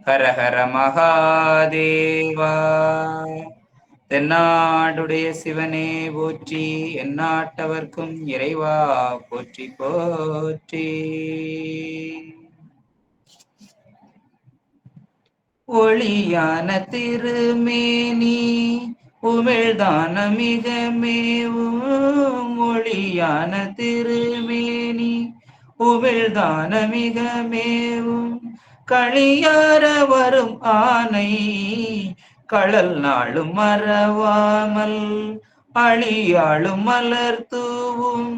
ஹர ஹர மகாதேவா. தென்னாடுடைய சிவனே போற்றி, எந்நாட்டவர்க்கும் இறைவா போற்றி போற்றி. ஒளியான திருமேனி உமிழ்தான மிக மேவும், ஒளியான திருமேனி உமிழ்தான மிக மேவும், களியார வரும் ஆனை களல் நாளும் மறவாமல், அழியாளும் மலர் தூவும்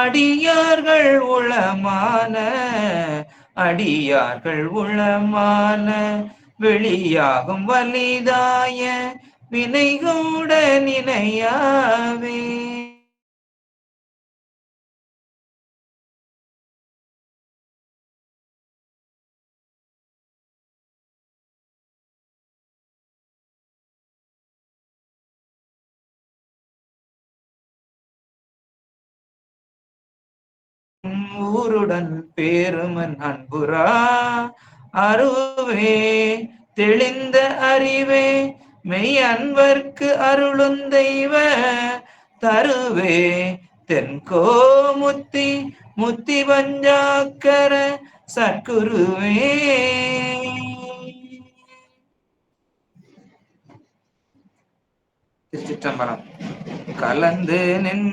அடியார்கள் உளமான, அடியார்கள் உளமான வெளியாகும் வலிதாய வினை கூட நினையாவே. ஊருடன் பேருமன் அன்புரா அருவே தெளிந்த அறிவே மெய் அன்பர்க்கு அருளும் தெய்வ தருவே தென்கோமுத்தி முத்தி பஞ்சாக்கர சற்குருவே. திருச்சிற்றம்பலம். கலந்து நின்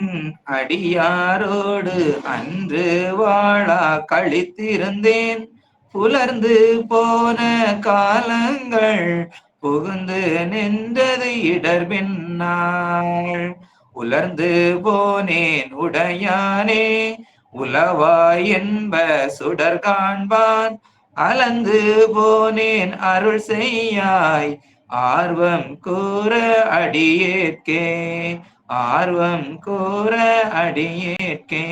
அடியாரோடு அன்று வாழா கழித்திருந்தேன், புலர்ந்து போன காலங்கள் புகுந்து நின்றது இடர்பின்னாள், உலர்ந்து போனேன் உடையானே உலவாய் என்ப சுடர் காண்பான், அலந்து போனேன் அருள் செய்யாய் ஆர்வம் கூற அடியேற்கே, ஆர்வம் கூற அடியேற்கே.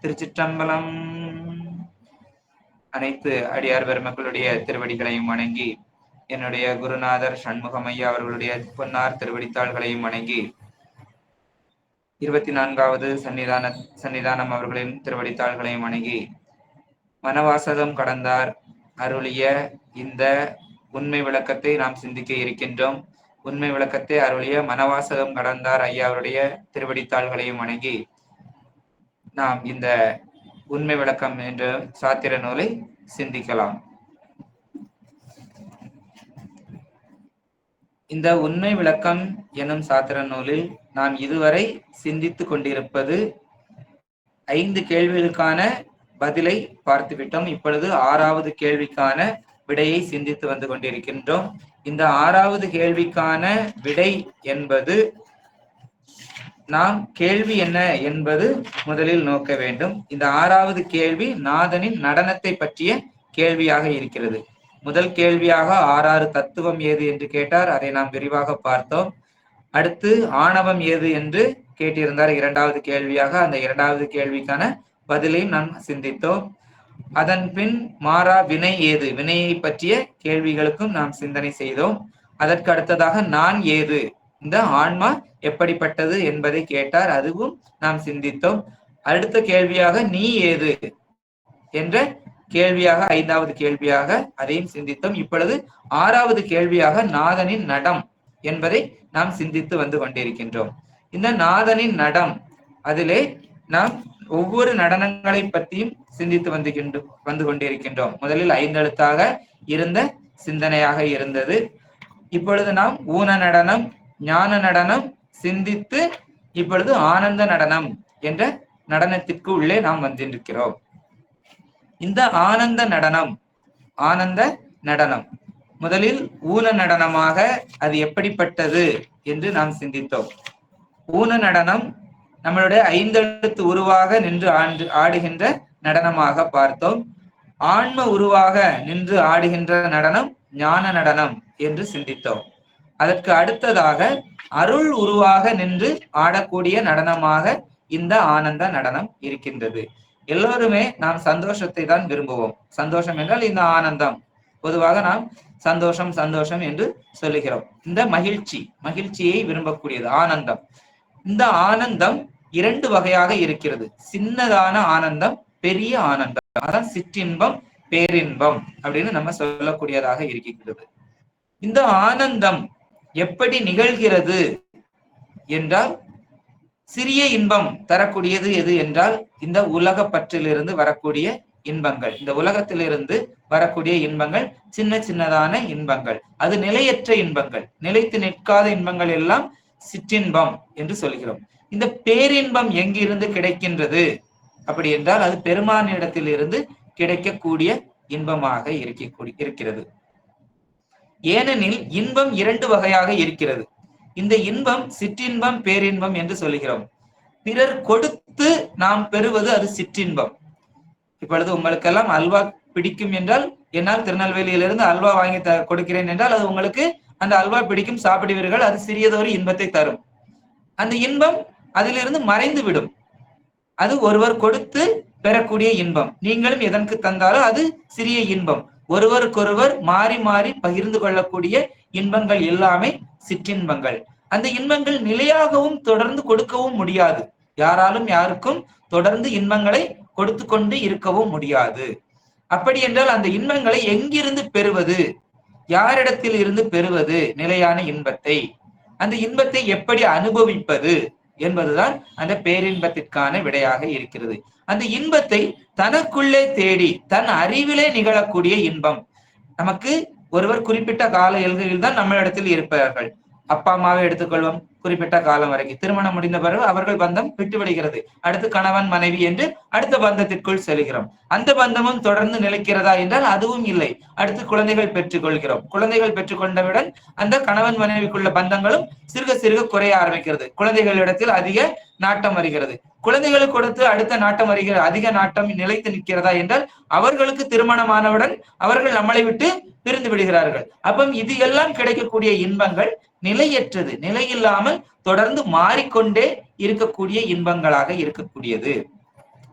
திருச்சிற்றம்பலம். அனைத்து அடியார் பெருமக்களுடைய திருவடிகளையும் வணங்கி, என்னுடைய குருநாதர் சண்முகம் ஐயா அவர்களுடைய பொன்னார் திருவடித்தாள்களையும் வணங்கி, 24வது சன்னிதானம் அவர்களின் திருவடித்தாள்களையும் வணங்கி, மனவாசகம் கடந்தார் அருளிய இந்த உண்மை விளக்கத்தை நாம் சிந்திக்க இருக்கின்றோம். உண்மை விளக்கத்தை அருளிய மனவாசகம் கடந்தார் ஐயா அவருடைய திருவடித்தாள்களையும் வணங்கி, நாம் இந்த உண்மை விளக்கம் என்ற சாத்திர நூலை சிந்திக்கலாம். இந்த உண்மை விளக்கம் எனும் சாத்திர நூலில் நாம் இதுவரை சிந்தித்து கொண்டிருப்பது 5 கேள்விகளுக்கான பதிலை பார்த்துவிட்டோம். இப்பொழுது 6வது கேள்விக்கான விடையை சிந்தித்து வந்து கொண்டிருக்கின்றோம். இந்த 6வது கேள்விக்கான விடை என்பது, நாம் கேள்வி என்ன என்பது முதலில் நோக்க வேண்டும். இந்த 6வது கேள்வி நாதனின் நடனத்தை பற்றிய கேள்வியாக இருக்கிறது. முதல் கேள்வியாக 6 தத்துவம் ஏது என்று கேட்டார், அதை நாம் விரிவாக பார்த்தோம். அடுத்து ஆணவம் ஏது என்று கேட்டிருந்தார் 2வது கேள்வியாக. அந்த 2வது கேள்விக்கான பதிலையும் நாம் சிந்தித்தோம். அதன் பின் மாறா வினை ஏது, வினையை பற்றிய கேள்விகளுக்கும் நாம் சிந்தனை செய்தோம். அதற்கு அடுத்ததாக நான் ஏது, இந்த ஆன்மா எப்படிப்பட்டது என்பதை கேட்டார், அதுவும் நாம் சிந்தித்தோம். அடுத்த கேள்வியாக நீ ஏது என்ற கேள்வியாக 5வது கேள்வியாக அதையும் சிந்தித்தோம். இப்பொழுது 6வது கேள்வியாக நாதனின் நடம் என்பதை நாம் சிந்தித்து வந்து கொண்டிருக்கின்றோம். இந்த நாதனின் நடம், அதிலே நாம் ஒவ்வொரு நடனங்களை பற்றியும் சிந்தித்து வந்து கொண்டிருக்கின்றோம். முதலில் 5 எழுத்தாக இருந்த சிந்தனையாக இருந்தது. இப்பொழுது நாம் ஊன நடனம், ஞான நடனம் சிந்தித்து இப்பொழுது ஆனந்த நடனம் என்ற நடனத்திற்கு உள்ளே நாம் வந்திருக்கிறோம். இந்த ஆனந்த நடனம் முதலில் ஊன நடனமாக அது எப்படிப்பட்டது என்று நாம் சிந்தித்தோம். ஊன நடனம் நம்மளுடைய 5 எழுத்து உருவாக நின்று ஆடுகின்ற நடனமாக பார்த்தோம். ஆன்ம உருவாக நின்று ஆடுகின்ற நடனம் ஞான நடனம் என்று சிந்தித்தோம். அதற்கு அடுத்ததாக அருள் உருவாக நின்று ஆடக்கூடிய நடனமாக இந்த ஆனந்த நடனம் இருக்கின்றது. எல்லோருமே நாம் சந்தோஷத்தை தான் விரும்புவோம். சந்தோஷம் என்றால் இந்த ஆனந்தம். பொதுவாக நாம் சந்தோஷம் சந்தோஷம் என்று சொல்லுகிறோம். இந்த மகிழ்ச்சியை விரும்பக்கூடியது ஆனந்தம். இந்த ஆனந்தம் 2 வகையாக இருக்கிறது. சின்னதான ஆனந்தம், பெரிய ஆனந்தம். அதான் சிற்றின்பம், பேரின்பம் அப்படின்னு நம்ம சொல்லக்கூடியதாக இருக்கின்றது. இந்த ஆனந்தம் எப்படி நிகழ்கிறது என்றால், சிறிய இன்பம் தரக்கூடியது எது என்றால் இந்த உலக பற்றிலிருந்து வரக்கூடிய இன்பங்கள். இந்த உலகத்திலிருந்து வரக்கூடிய இன்பங்கள் சின்ன சின்னதான இன்பங்கள், அது நிலையற்ற இன்பங்கள், நிலைத்து நிற்காத இன்பங்கள் எல்லாம் சிற்றின்பம் என்று சொல்கிறோம். இந்த பேரின்பம் எங்கிருந்து கிடைக்கின்றது அப்படி என்றால் அது பெருமானிடத்திலிருந்து கிடைக்கக்கூடிய இன்பமாக இருக்கிறது. ஏனெனில் இன்பம் 2 வகையாக இருக்கிறது. இந்த இன்பம் சிற்றின்பம், பேரின்பம் என்று சொல்கிறோம். பிறர் கொடுத்து நாம் பெறுவது அது சிற்றின்பம். இப்பொழுது உங்களுக்கெல்லாம் அல்வா பிடிக்கும் என்றால், என்னால் திருநெல்வேலியிலிருந்து அல்வா வாங்கி கொடுக்கிறேன் என்றால் அது உங்களுக்கு அந்த அல்வா பிடிக்கும், சாப்பிடுவீர்கள், அது சிறியதொரு இன்பத்தை தரும். அந்த இன்பம் அதிலிருந்து மறைந்து விடும். அது ஒருவர் கொடுத்து பெறக்கூடிய இன்பம். நீங்களும் எதற்கு தந்தாலும் அது சிறிய இன்பம். ஒருவருக்கொருவர் மாறி மாறி பகிர்ந்து கொள்ளக்கூடிய இன்பங்கள் எல்லாமே சிற்றின்பங்கள். அந்த இன்பங்கள் நிலையாகவும் தொடர்ந்து கொடுக்கவும் முடியாது. யாராலும் யாருக்கும் தொடர்ந்து இன்பங்களை கொடுத்து கொண்டு இருக்கவும் முடியாது. அப்படி என்றால் அந்த இன்பங்களை எங்கிருந்து பெறுவது, யாரிடத்தில் இருந்து பெறுவது நிலையான இன்பத்தை, அந்த இன்பத்தை எப்படி அனுபவிப்பது என்பதுதான் அந்த பேரின்பத்திற்கான விடையாக இருக்கிறது. அந்த இன்பத்தை தனக்குள்ளே தேடி தன் அறிவிலே நிகழக்கூடிய இன்பம். நமக்கு ஒருவர் குறிப்பிட்ட கால எல்கையில் தான் நம்மளிடத்தில் இருப்பார்கள். அப்பா அம்மாவை எடுத்துக்கொள்வோம். குறிப்பிட்ட காலம் வரைக்கும், திருமணம் முடிந்த பிறகு அவர்கள் பந்தம் விட்டுவிடுகிறது. அடுத்து கணவன் மனைவி என்று அடுத்த பந்தத்திற்குள் செல்கிறோம். அந்த பந்தமும் தொடர்ந்து நிலைக்கிறதா என்றால் அதுவும் இல்லை. அடுத்து குழந்தைகள் பெற்றுக்கொள்கிறோம். குழந்தைகள் பெற்றுக்கொண்டவுடன் அந்த கணவன் மனைவிக்குள்ள பந்தங்களும் சிறுக சிறுக குறைய ஆரம்பிக்கிறது. குழந்தைகளிடத்தில் அதிக நாட்டம் வருகிறது. குழந்தைகளுக்கு கொடுத்து அடுத்த நாட்டம் வருகிறது. அதிக நாட்டம் நிலைத்து நிற்கிறதா என்றால் அவர்களுக்கு திருமணமானவுடன் அவர்கள் நம்மளை விட்டு பிரிந்து விடுகிறார்கள். அப்ப இது எல்லாம் கிடைக்கக்கூடிய இன்பங்கள் நிலையற்றது, நிலையில்லாமல் தொடர்ந்து மாறிக்கொண்டே இருக்கக்கூடிய இன்பங்களாக இருக்கக்கூடியது.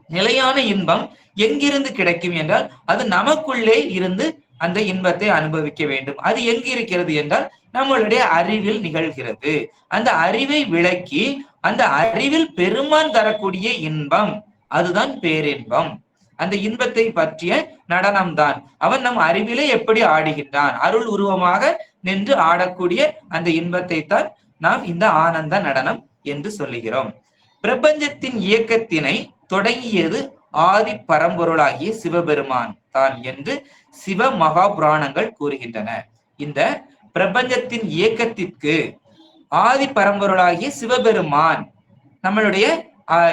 நிலையான இன்பம் எங்கிருந்து கிடைக்கும் என்றால் அது நமக்குள்ளே இருந்து அந்த இன்பத்தை அனுபவிக்க வேண்டும். அது எங்கு இருக்கிறது என்றால் நம்மளுடைய அறிவில் நிகழ்கிறது. அந்த அறிவை விளக்கி அந்த அறிவில் பெருமான் தரக்கூடிய இன்பம் அதுதான் பேரின்பம். அந்த இன்பத்தை பற்றிய நடனம் தான். அவன் நம் அறிவிலே எப்படி ஆடுகின்றான், அருள் உருவமாக நின்று ஆடக்கூடிய அந்த இன்பத்தை தான் நாம் இந்த ஆனந்த நடனம் என்று சொல்லுகிறோம். பிரபஞ்சத்தின் இயக்கத்தினை தொடங்கியது ஆதி பரம்பொருளாகிய சிவபெருமான் தான் என்று சிவ மகா புராணங்கள் கூறுகின்றன. இந்த பிரபஞ்சத்தின் இயக்கத்திற்கு ஆதி பரம்பொருளாகிய சிவபெருமான் நம்மளுடைய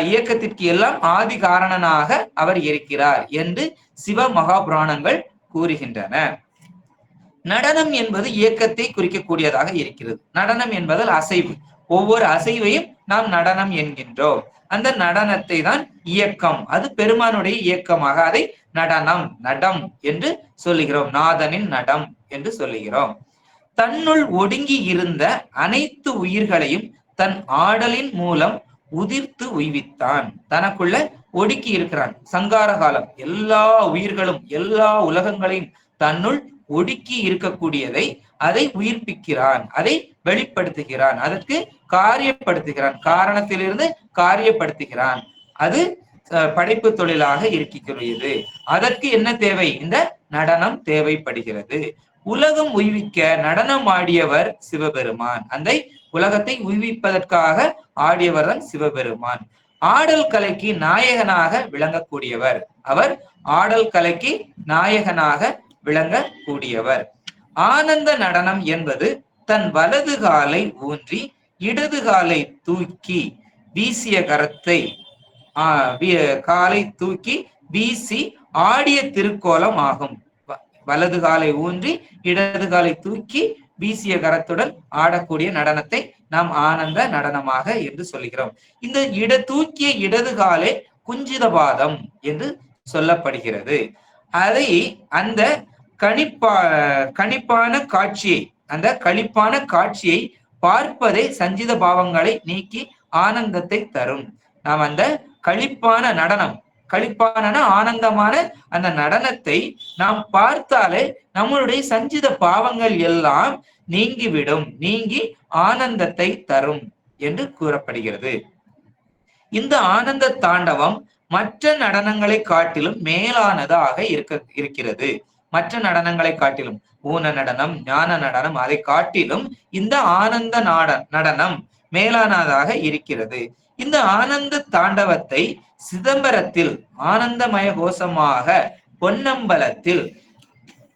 இயக்கத்திற்கு எல்லாம் ஆதி காரணனாக அவர் இருக்கிறார் என்று சிவ மகா புராணங்கள் கூறுகின்றன. நடனம் என்பது இயக்கத்தை குறிக்கக்கூடியதாக இருக்கிறது. நடனம் என்பதால் அசைவு, ஒவ்வொரு அசைவையும் நாம் நடனம் என்கின்றோம். அந்த நடனத்தை தான் இயக்கம், அது பெருமானுடைய இயக்கமாக அதை நடனம், நடம் என்று சொல்லுகிறோம். நாதனின் நடம் என்று சொல்லுகிறோம். தன்னுள் ஒடுங்கி இருந்த அனைத்து உயிர்களையும் தன் ஆடலின் மூலம் உதிர்த்து உய்வித்தான். தனக்குள்ள ஒடுக்கி இருக்கிறான். சங்கார காலம் எல்லா உயிர்களும் எல்லா உலகங்களையும் தன்னுள் ஒடுக்கி இருக்கக்கூடியதை அதை உயிர்ப்பிக்கிறான், அதை வெளிப்படுத்துகிறான், அதற்கு காரியப்படுத்துகிறான். காரணத்திலிருந்து காரியப்படுத்துகிறான். அது படைப்பு தொழிலாக இருக்கக்கூடியது. அதற்கு என்ன தேவை? இந்த நடனம் தேவைப்படுகிறது. உலகம் உய்விக்க நடனம் ஆடியவர் சிவபெருமான். அந்த உலகத்தை உய்விப்பதற்காக ஆடியவர் தான் சிவபெருமான். ஆடல் கலைக்கு நாயகனாக விளங்கக்கூடியவர் அவர். ஆடல் கலைக்கு நாயகனாக விளங்கக்கூடியவர். ஆனந்த நடனம் என்பது தன் வலது காலை ஊன்றி இடது காலை தூக்கி வீசிய கரத்தை காலை தூக்கி வீசி ஆடிய திருக்கோலம் ஆகும். வலது காலை ஊன்றி இடது காலை தூக்கி வீசிய கரத்துடன் ஆடக்கூடிய நடனத்தை நாம் ஆனந்த நடனமாக என்று சொல்லுகிறோம். இந்த தூக்கிய இடது காலை குஞ்சிதபாதம் என்று சொல்லப்படுகிறது. அதை அந்த கணிப்பான காட்சியை, அந்த களிப்பான காட்சியை பார்ப்பதை சஞ்சித பாவங்களை நீக்கி ஆனந்தத்தை தரும். நாம் அந்த களிப்பான நடனம், களிப்பான ஆனந்தமான அந்த நடனத்தை நாம் பார்த்தாலே நம்மளுடைய சஞ்சித பாவங்கள் எல்லாம் நீங்கிவிடும், நீங்கி ஆனந்தத்தை தரும் என்று கூறப்படுகிறது. இந்த ஆனந்த தாண்டவம் மற்ற நடனங்களை காட்டிலும் மேலானதாக இருக்கிறது. மற்ற நடனங்களை காட்டிலும் ஊன நடனம், ஞான நடனம், அதை காட்டிலும் இந்த ஆனந்த நடனம் மேலானதாக இருக்கிறது. இந்த ஆனந்த தாண்டவத்தை சிதம்பரத்தில் ஆனந்தமய கோஷமாக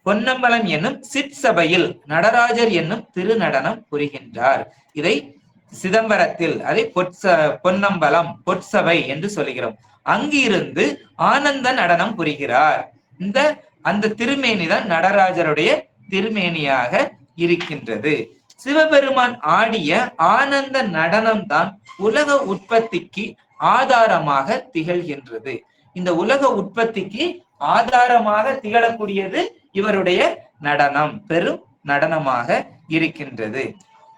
பொன்னம்பலம் என்னும் சிற்சபையில் நடராஜர் என்னும் திருநடனம் புரிகின்றார். இதை சிதம்பரத்தில் அதை பொன்னம்பலம் பொற்சபை என்று சொல்கிறோம். அங்கிருந்து ஆனந்த நடனம் புரிகிறார். அந்த திருமேனி தான் நடராஜருடைய திருமேனியாக இருக்கின்றது. சிவபெருமான் ஆடிய ஆனந்த நடனம் தான் உலக உற்பத்திக்கு ஆதாரமாக திகழ்கின்றது. இந்த உலக உற்பத்திக்கு ஆதாரமாக திகழக்கூடியது இவருடைய நடனம், பெரும் நடனமாக இருக்கின்றது.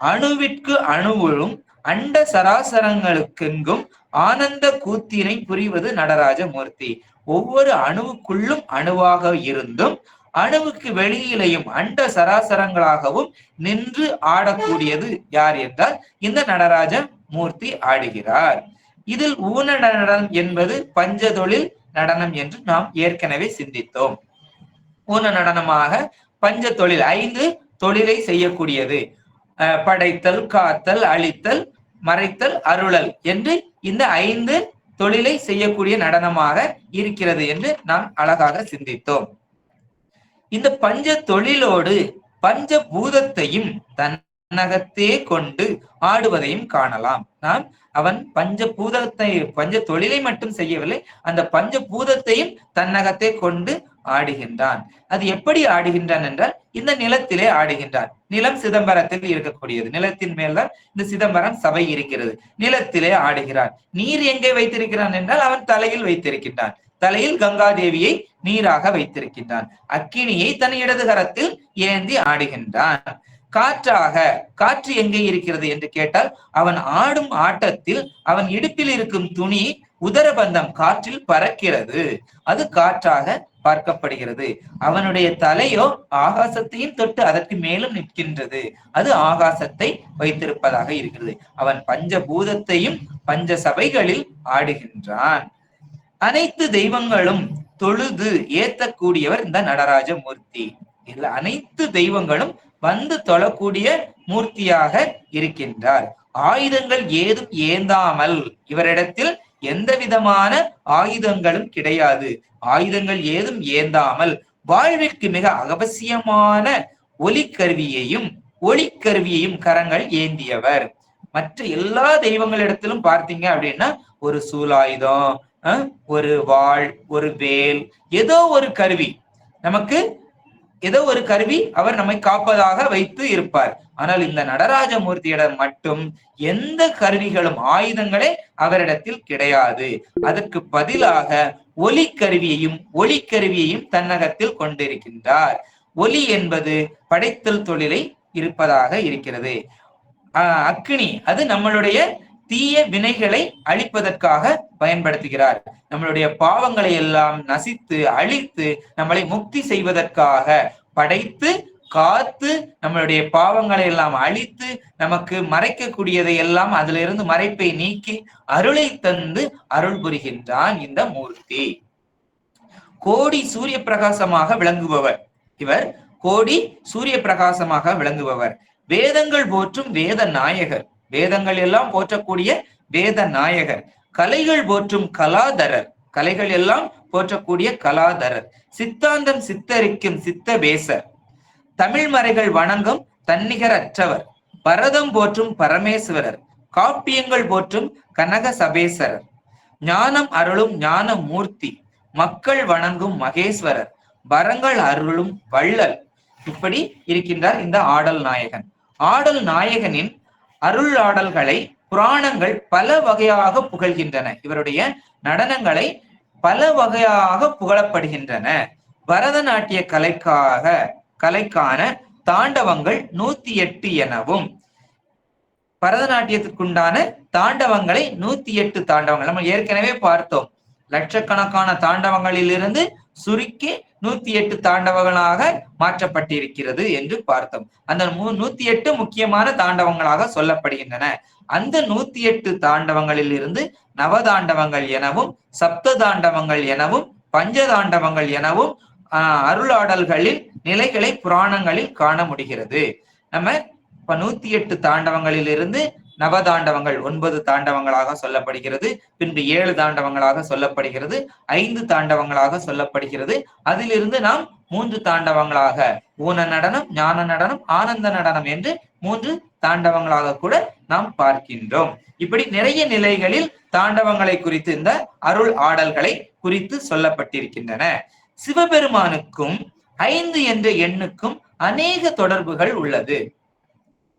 அணுவிற்கு அணுவுளும் அண்ட சராசரங்களுக்கெங்கும் ஆனந்த கூத்தினை புரிவது நடராஜ மூர்த்தி. ஒவ்வொரு அணுவுக்குள்ளும் அணுவாக இருந்தும் அணுவுக்கு வெளியிலையும் அண்ட சராசரங்களாகவும் நின்று ஆடக்கூடியது யார் என்றால் இந்த நடராஜ மூர்த்தி ஆடுகிறார். இதில் ஊன நடனம் என்பது பஞ்சதொழில் நடனம் என்று நாம் ஏற்கனவே சிந்தித்தோம். ஊன நடனமாக பஞ்ச தொழில் 5 தொழிலை செய்யக்கூடியது. படைத்தல், காத்தல், அழித்தல், மறைத்தல், அருளல் என்று இந்த 5 தொழிலை செய்யக்கூடிய நடனமாக இருக்கிறது என்று நாம் அழகாக சிந்தித்தோம். இந்த பஞ்ச தொழிலோடு பஞ்ச பூதத்தையும் தன்னகத்தே கொண்டு ஆடுவதையும் காணலாம். நாம் அவன் பஞ்ச தொழிலை மட்டும் செய்யவில்லை, அந்த பஞ்ச பூதத்தையும் தன்னகத்தே கொண்டு ஆடுகின்றான். அது எப்படி ஆடுகின்றான் என்றால் இந்த நிலத்திலே ஆடுகின்றான். நிலம் சிதம்பரத்தில் இருக்கக்கூடியது. நிலத்தின் மேல்தான் இந்த சிதம்பரம் சபை இருக்கிறது. நிலத்திலே ஆடுகிறான். நீர் எங்கே வைத்திருக்கிறான் என்றால் அவன் தலையில் வைத்திருக்கின்றான். தலையில் கங்காதேவியை நீராக வைத்திருக்கின்றான். அக்கினியை தன் இடது கரத்தில் ஏந்தி ஆடுகின்றான். காற்று எங்கே இருக்கிறது என்று கேட்டால் அவன் ஆடும் ஆட்டத்தில் அவன் இடுப்பில் இருக்கும் துணி உதரபந்தம் காற்றில் பறக்கிறது. அது காற்றாக பார்க்கப்படுகிறது. அவனுடைய தலையோ ஆகாசத்தையும் தொட்டு அதற்கு மேலும் நிற்கின்றது. அது ஆகாசத்தை வைத்திருப்பதாக இருக்கிறது. அவன் பஞ்சபூதத்தையும் பஞ்ச சபைகளில் ஆடுகின்றான். அனைத்து தெய்வங்களும் தொழுது ஏத்தக்கூடியவர் இந்த நடராஜ மூர்த்தி. இல்ல, அனைத்து தெய்வங்களும் வந்து தொழக்கூடிய மூர்த்தியாக இருக்கின்றார். ஆயுதங்கள் ஏதும் ஏந்தாமல், இவரிடத்தில் எந்த விதமான ஆயுதங்களும் கிடையாது. ஆயுதங்கள் ஏதும் ஏந்தாமல் வாழ்விற்கு மிக அவசியமான ஒளிக்கருவியையும் கரங்கள் ஏந்தியவர். மற்ற எல்லா தெய்வங்களிடத்திலும் பார்த்தீங்க அப்படின்னா ஒரு சூலாயுதம், ஒரு வாள், ஒரு வேல், ஏதோ ஒரு கருவி அவர் நம்மை காப்பதாக வைத்து இருப்பார். ஆனால் இந்த நடராஜமூர்த்தியிடம் மட்டும் எந்த கருவிகளும் ஆயுதங்களே அவரிடத்தில் கிடையாது. அதற்கு பதிலாக ஒளிக்கருவியையும் தன்னகத்தில் கொண்டிருக்கின்றார். ஒளி என்பது படைத்தல் தொழிலை இருப்பதாக இருக்கிறது. அக்னி அது நம்மளுடைய தீய வினைகளை அழிப்பதற்காக பயன்படுத்துகிறார். நம்மளுடைய பாவங்களை எல்லாம் நசித்து அழித்து நம்மளை முக்தி செய்வதற்காக படைத்து காத்து நம்மளுடைய பாவங்களை எல்லாம் அழித்து நமக்கு மறைக்கக்கூடியதை எல்லாம் அதுல இருந்து மறைப்பை நீக்கி அருளை தந்து அருள் புரிகின்றான் இந்த மூர்த்தி. கோடி சூரிய பிரகாசமாக விளங்குபவர் இவர். கோடி சூரிய பிரகாசமாக விளங்குபவர். வேதங்கள் போற்றும் வேத நாயகர். வேதங்கள் எல்லாம் போற்றக்கூடிய வேத நாயகர். கலைகள் போற்றும் கலாதரர். கலைகள் எல்லாம் போற்றக்கூடிய கலாதரர். சித்தாந்தம் சித்தரிக்கும் சித்தபேசர். தமிழ் மறைகள் வணங்கும் தன்னிகர் அற்றவர். பரதம் போற்றும் பரமேஸ்வரர். காப்பியங்கள் போற்றும் கனக சபேசரர். ஞானம் அருளும் ஞான மூர்த்தி. மக்கள் வணங்கும் மகேஸ்வரர். வரங்கள் அருளும் வள்ளல். இப்படி இருக்கின்றார் இந்த ஆடல் நாயகன். ஆடல் நாயகனின் அருள் ஆடல்களை புராணங்கள் பல வகையாக புகழ்கின்றன. இவருடைய நடனங்களை பல வகையாக புகழப்படுகின்றன. பரதநாட்டிய கலைக்கான தாண்டவங்கள் 108 எனவும், பரதநாட்டியத்திற்குண்டான தாண்டவங்களை 108 தாண்டவங்கள் நம்ம ஏற்கனவே பார்த்தோம். லட்சக்கணக்கான தாண்டவங்களிலிருந்து சுருக்கி 108 தாண்டவங்களாக மாற்றப்பட்டிருக்கிறது என்று பார்த்தோம். அந்த 108 முக்கியமான தாண்டவங்களாக சொல்லப்படுகின்றன. அந்த 108 தாண்டவங்களில் இருந்து நவதாண்டவங்கள் எனவும், சப்த தாண்டவங்கள் எனவும், பஞ்ச தாண்டவங்கள் எனவும் அருளாடல்களின் நிலைகளை புராணங்களில் காண முடிகிறது. நம்ம இப்ப 108 தாண்டவங்களில் இருந்து நவதாண்டவங்கள் 9 தாண்டவங்களாக சொல்லப்படுகிறது, பின்பு 7 தாண்டவங்களாக சொல்லப்படுகிறது, 5 தாண்டவங்களாக சொல்லப்படுகிறது. அதிலிருந்து நாம் 3 தாண்டவங்களாக ஊன நடனம், ஞான நடனம், ஆனந்த நடனம் என்று 3 தாண்டவங்களாக கூட நாம் பார்க்கின்றோம். இப்படி நிறைய நிலைகளில் தாண்டவங்களை குறித்து இந்த அருள் ஆடல்களை குறித்து சொல்லப்பட்டிருக்கின்றன. சிவபெருமானுக்கும் 5 என்ற எண்ணுக்கும் அநேக தொடர்புகள் உள்ளது.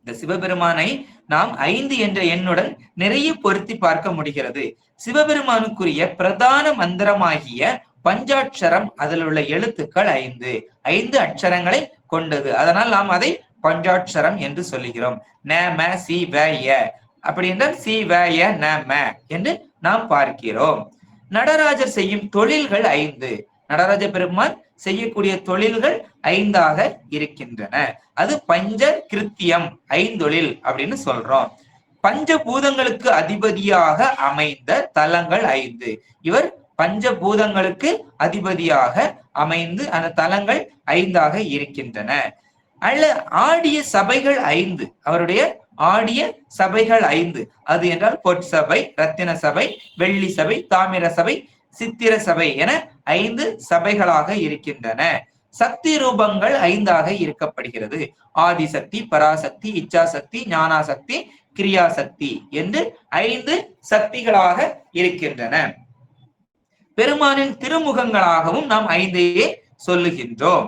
இந்த சிவபெருமானை நாம் 5 என்ற எண்ணுடன் நிறைய பொருத்தி பார்க்க முடிகிறது. சிவபெருமானுக்குரிய பிரதான மந்திரமாகிய பஞ்சாட்சரம், அதில் உள்ள எழுத்துக்கள் 5 அட்சரங்களை கொண்டது. அதனால் நாம் அதை பஞ்சாட்சரம் என்று சொல்லுகிறோம். ந ம சி வ ய, அப்படி என்றால் சி வ ய ந ம என்று நாம் பார்க்கிறோம். நடராஜர் செய்யும் தொழில்கள் 5. நடராஜ பெருமான் செய்யக்கூடிய தொழில்கள் 5ஆக இருக்கின்றன. அது பஞ்ச கிருத்தியம், 5 அப்படின்னு சொல்றோம். பஞ்சபூதங்களுக்கு அதிபதியாக அமைந்த தலங்கள் 5. இவர் பஞ்சபூதங்களுக்கு அதிபதியாக அமைந்து அந்த தலங்கள் 5ஆக இருக்கின்றன. ஆடிய சபைகள் 5. அவருடைய ஆடிய சபைகள் 5. அது என்றால் பொற்சபை, ரத்தின சபை, வெள்ளி சபை, தாமிர சபை, சித்திர சபை என 5 சபைகளாக இருக்கின்றன. சக்தி ரூபங்கள் 5ஆக இருக்கப்படுகிறது. ஆதிசக்தி, பராசக்தி, இச்சாசக்தி, ஞானாசக்தி, கிரியாசக்தி என்று 5 சக்திகளாக இருக்கின்றன. பெருமானின் திருமுகங்களாகவும் நாம் 5ஐயே சொல்லுகின்றோம்.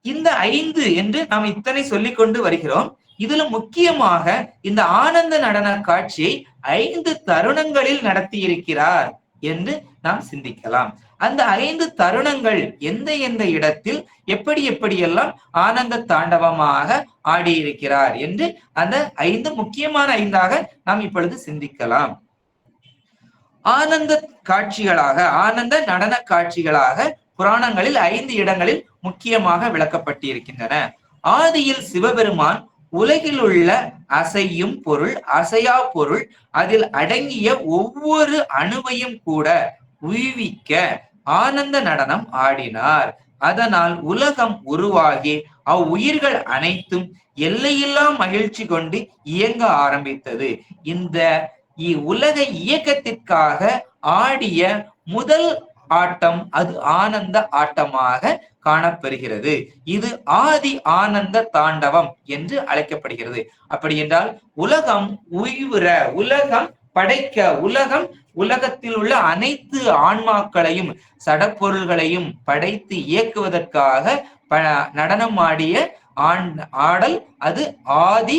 இந்த 5 என்று நாம் இத்தனை சொல்லிக் கொண்டு வருகிறோம். இதுல முக்கியமாக இந்த ஆனந்த நடன காட்சியை 5 தருணங்களில் நடத்தி இருக்கிறார் என்று நாம் சிந்திக்கலாம். அந்த 5 தருணங்கள் எந்த இடத்தில் எப்படியெல்லாம் ஆனந்த தாண்டவமாக ஆடியிருக்கிறார் என்று அந்த 5 முக்கியமான 5ஆக நாம் இப்பொழுது சிந்திக்கலாம். ஆனந்த காட்சிகளாக, ஆனந்த நடன காட்சிகளாக புராணங்களில் 5 இடங்களில் முக்கியமாக விளக்கப்பட்டிருக்கின்றன. ஆதியில் சிவபெருமான் உலகில் உள்ள அசையும் பொருள், அசையா பொருள், அதில் அடங்கிய ஒவ்வொரு அணுவையும் கூட உய்விக்க ஆனந்த நடனம் ஆடினார். அதனால் உலகம் உருவாகி அவ்வுயிர்கள் அனைத்தும் எல்லையில்லா மகிழ்ச்சி கொண்டு இயங்க ஆரம்பித்தது. இந்த உலக இயக்கத்திற்காக ஆடிய முதல் ஆட்டம் அது ஆனந்த ஆட்டமாக காணப்பெறுகிறது. இது ஆதி ஆனந்த தாண்டவம் என்று அழைக்கப்படுகிறது. அப்படி என்றால் உலகம் உய்வுற, உலகம் படைக்க, உலகத்தில் உள்ள அனைத்து ஆன்மாக்களையும் சடப்பொருள்களையும் படைத்து இயக்குவதற்காக நடனம் ஆடிய ஆடல் அது ஆதி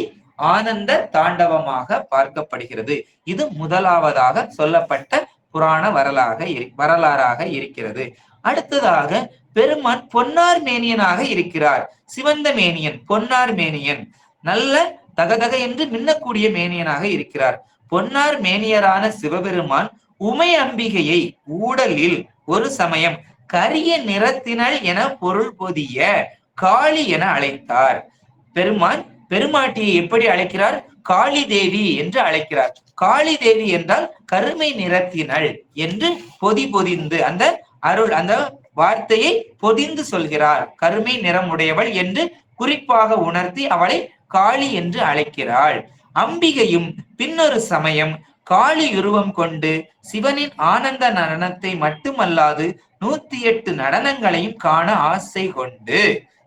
ஆனந்த தாண்டவமாக பார்க்கப்படுகிறது. இது முதலாவதாக சொல்லப்பட்ட புராண வரலாறாக இருக்கிறது. அடுத்ததாக பெருமான் பொன்னார் மேனியனாக இருக்கிறார். சிவந்த மேனியன், பொன்னார் மேனியன், நல்ல தகதக என்று மின்னக்கூடிய மேனியனாக இருக்கிறார். பொன்னார் மேனியரான சிவபெருமான் உமை அம்பிகையை ஊடலில் ஒரு சமயம் கரிய நிறத்தினள் என பொருள் பொதிய காளி என அழைத்தார். பெருமான் பெருமாட்டியை எப்படி அழைக்கிறார்? காளி தேவி என்று அழைக்கிறார். காளி தேவி என்றால் கருமை நிறத்தினள் என்று பொதிந்து அந்த அருள், அந்த வார்த்தையை பொதிந்து சொல்கிறார். கருமை நிறமுடையவள் என்று குறிப்பாக உணர்த்தி அவளை காளி என்று அழைக்கிறாள். அம்பிகையும் பின்னொரு சமயம் காளி உருவம் கொண்டு சிவனின் ஆனந்த நடனத்தை மட்டுமல்லாது 108 நடனங்களையும் காண ஆசை கொண்டு